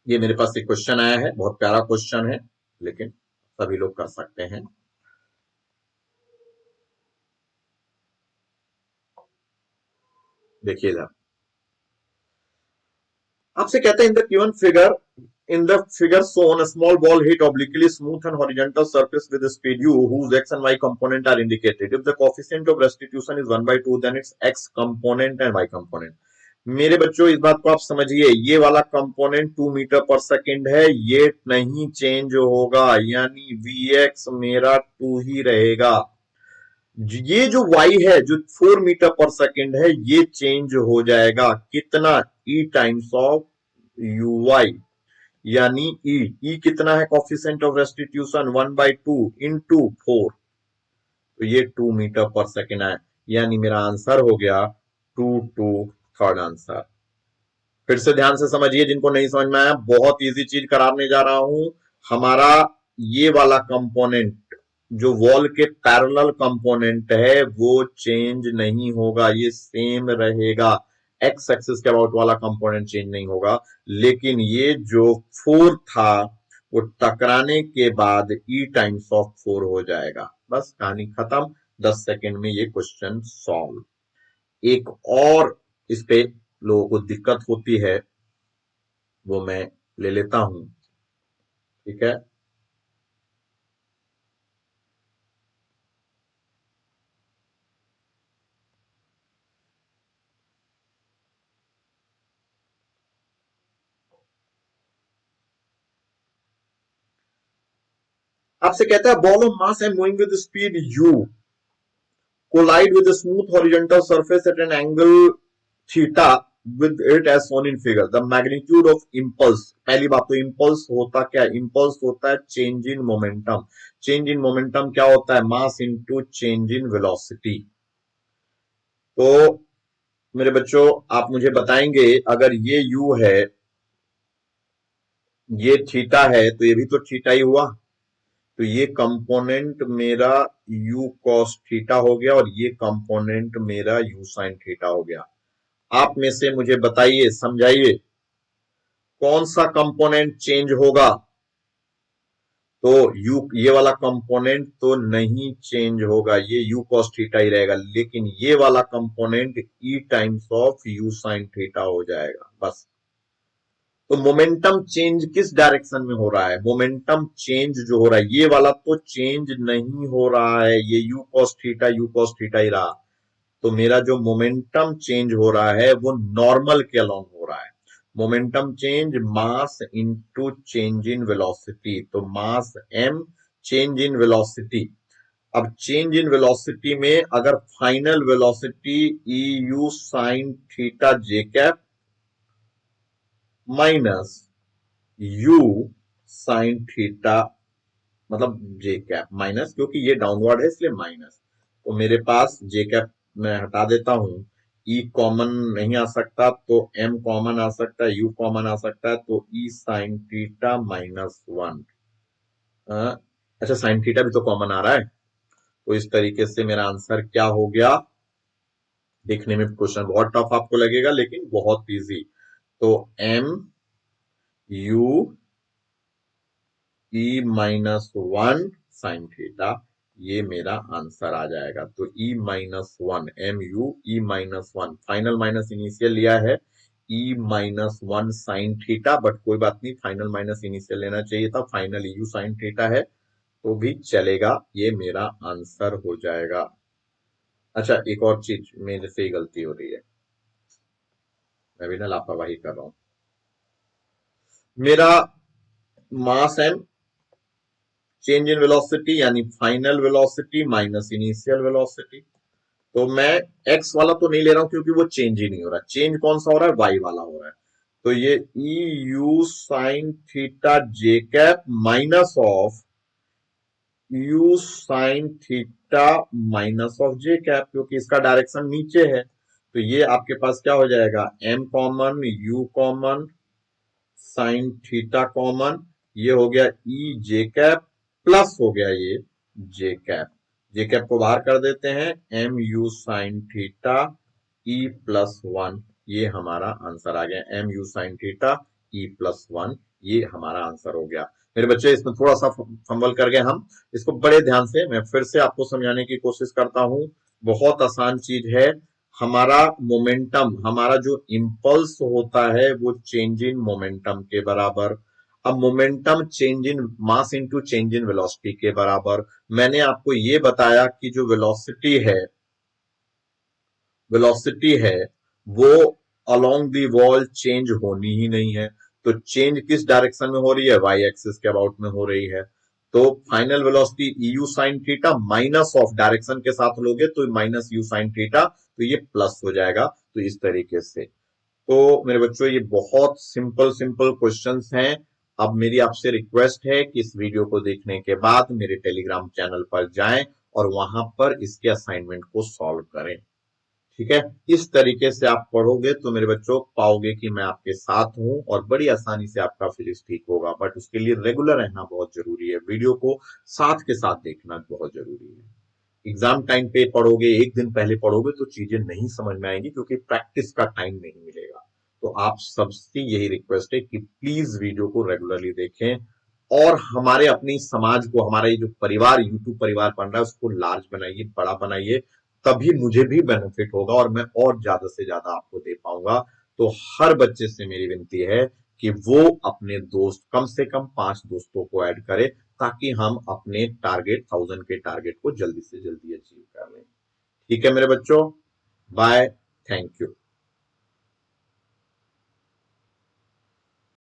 ये मेरे पास एक क्वेश्चन आया है, बहुत प्यारा क्वेश्चन है, लेकिन सभी लोग कर सकते हैं। देखिएगा, आपसे कहते हैं in the figure shown a small ball hit obliquely smooth and horizontal surface with a speed u whose x and y component are indicated. If the coefficient of restitution is 1/2, then its x component and y component. मेरे बच्चों, इस बात को आप समझिए, ये वाला component 2 metre पर सेकेंड है, ये नहीं चेंज होगा, यानी vx मेरा 2 ही रहेगा। ये जो y है, जो 4 मीटर पर सेकेंड है, ये चेंज हो जाएगा कितना? e टाइम्स ऑफ uy, यानी ई कितना है? कॉफिशिएंट ऑफ रेस्टिट्यूशन 1/2 इंटू 4, तो ये 2 मीटर पर सेकेंड है, यानी मेरा आंसर हो गया 2 थर्ड आंसर। फिर से ध्यान से समझिए, जिनको नहीं समझ में आया, बहुत इजी चीज कराने जा रहा हूं। हमारा ये वाला कंपोनेंट जो वॉल के पैरेलल कंपोनेंट है वो चेंज नहीं होगा, ये सेम रहेगा। एक्स एक्सिस के अबाउट वाला कंपोनेंट चेंज नहीं होगा, लेकिन ये जो 4 था वो टकराने के बाद ई टाइम्स ऑफ 4 हो जाएगा, बस कहानी खत्म। 10 सेकेंड में ये क्वेश्चन सॉल्व। एक और इस पे लोगों को दिक्कत होती है, वो मैं ले लेता हूं, ठीक है। आपसे कहता है ball of mass and moving with speed u collide with a smooth horizontal surface at an angle theta with it as shown in figure. The magnitude of impulse, पहली बात तो impulse होता क्या? impulse होता है change in momentum. change in momentum क्या होता है? mass into change in velocity. तो मेरे बच्चों, आप मुझे बताएंगे, अगर ये u है, ये थीटा है, तो ये भी तो थीटा ही हुआ। तो ये कंपोनेंट मेरा u cos थीटा हो गया और ये कंपोनेंट मेरा u sin थीटा हो गया। आप में से मुझे बताइए, समझाइए, कौन सा कंपोनेंट चेंज होगा? तो u, ये वाला कंपोनेंट तो नहीं चेंज होगा, ये u cos थीटा ही रहेगा, लेकिन ये वाला component e times of u sin theta हो जाएगा, बस। तो मोमेंटम चेंज किस डायरेक्शन में हो रहा है? मोमेंटम चेंज जो हो रहा है, ये वाला तो चेंज नहीं हो रहा है, ये यू कॉस थीटा ही रहा। तो मेरा जो मोमेंटम चेंज हो रहा है वो नॉर्मल के अलोंग हो रहा है। Momentum change mass into change in velocity, तो mass m, change in velocity. अब चेंज इन वेलोसिटी में अगर final velocity e u sine theta j cap minus u sine theta, मतलब जे कैप माइनस, क्योंकि ये डाउनवर्ड है इसलिए minus, तो मेरे पास जे कैप मैं हटा देता हूं, ई कॉमन नहीं आ सकता तो एम कॉमन आ सकता है, यू कॉमन आ सकता है, तो ई साइन थीटा -1। अच्छा, साइन थीटा भी तो कॉमन आ रहा है, तो इस तरीके से मेरा आंसर क्या हो गया। देखने में क्वेश्चन बहुत टफ आपको लगेगा लेकिन बहुत इजी। तो MU E-1 sin थीटा, ये मेरा आंसर आ जाएगा। तो E-1 MU E-1 final minus initial लिया है E-1 sin थीटा, बट कोई बात नहीं, फाइनल माइनस इनिशियल लेना चाहिए था, फाइनल U sin थीटा है तो भी चलेगा, ये मेरा आंसर हो जाएगा। अच्छा, एक और चीज मेरे से ही गलती हो रही है, मैं भी ना लापरवाही कर रहा हूं। मेरा मास m, चेंज इन वेलोसिटी यानी final velocity minus initial velocity. तो मैं एक्स वाला तो नहीं ले रहा हूं क्योंकि वो चेंज ही नहीं हो रहा। चेंज कौन सा हो रहा है, वाई वाला हो रहा है। तो ये ई u sine theta j cap minus of you sine theta minus of J cap, क्योंकि इसका डायरेक्शन नीचे है। तो ये आपके पास क्या हो जाएगा, m common, u common, sine theta common, ये हो गया ई जे कैप प्लस हो गया ये जे कैप। जे कैप को बाहर कर देते हैं, M you sine theta E+1, ये हमारा आंसर आ गया। M you sine theta E+1, ये हमारा आंसर हो गया। मेरे बच्चे इसमें थोड़ा सा फंबल कर गए हम, इसको बड़े ध्यान से मैं फिर से आपको समझाने की कोशिश करता हूं। बहुत आसान चीज है। हमारा मोमेंटम, हमारा जो इंपल्स होता है वो चेंज इन मोमेंटम के बराबर। अब momentum change in mass into change in velocity के बराबर। मैंने आपको ये बताया कि जो वेलोसिटी है वो अलोंग दी वॉल चेंज होनी ही नहीं है। तो चेंज किस डायरेक्शन में हो रही है, वाई एक्सिस के अबाउट में हो रही है। तो final velocity you sine theta minus of direction के साथ लोगे तो माइनस यू साइन थीटा, तो ये प्लस हो जाएगा। तो इस तरीके से। तो मेरे बच्चों ये बहुत सिंपल सिंपल क्वेश्चंस हैं। अब मेरी आपसे रिक्वेस्ट है कि इस वीडियो को देखने के बाद मेरे टेलीग्राम चैनल पर जाएं और वहां पर इसके असाइनमेंट को सॉल्व करें। ठीक है, इस तरीके से आप पढ़ोगे तो मेरे बच्चों पाओगे कि मैं आपके साथ हूं और बड़ी आसानी से आपका फिजिक्स ठीक होगा। बट उसके लिए रेगुलर रहना बहुत जरूरी है, वीडियो को साथ के साथ देखना बहुत जरूरी है। एग्जाम टाइम पे पढ़ोगे, एक दिन पहले पढ़ोगे तो चीजें नहीं समझ में आएंगी क्योंकि प्रैक्टिस का टाइम नहीं मिलेगा। तो आप सबसे यही रिक्वेस्ट है कि प्लीज वीडियो को रेगुलरली देखें और हमारे अपनी समाज को, हमारा ये जो परिवार, यूट्यूब परिवार बन रहा है, उसको लार्ज बनाइए, बड़ा बनाइए, तभी मुझे भी बेनिफिट होगा और मैं और ज्यादा से ज्यादा आपको दे पाऊंगा। तो हर बच्चे से मेरी विनती है कि वो अपने दोस्त, कम से कम 5 दोस्तों को ऐड करे ताकि हम अपने टारगेट 1000 के टारगेट को जल्दी से जल्दी अचीव कर लें। ठीक है मेरे बच्चों, बाय, थैंक यू।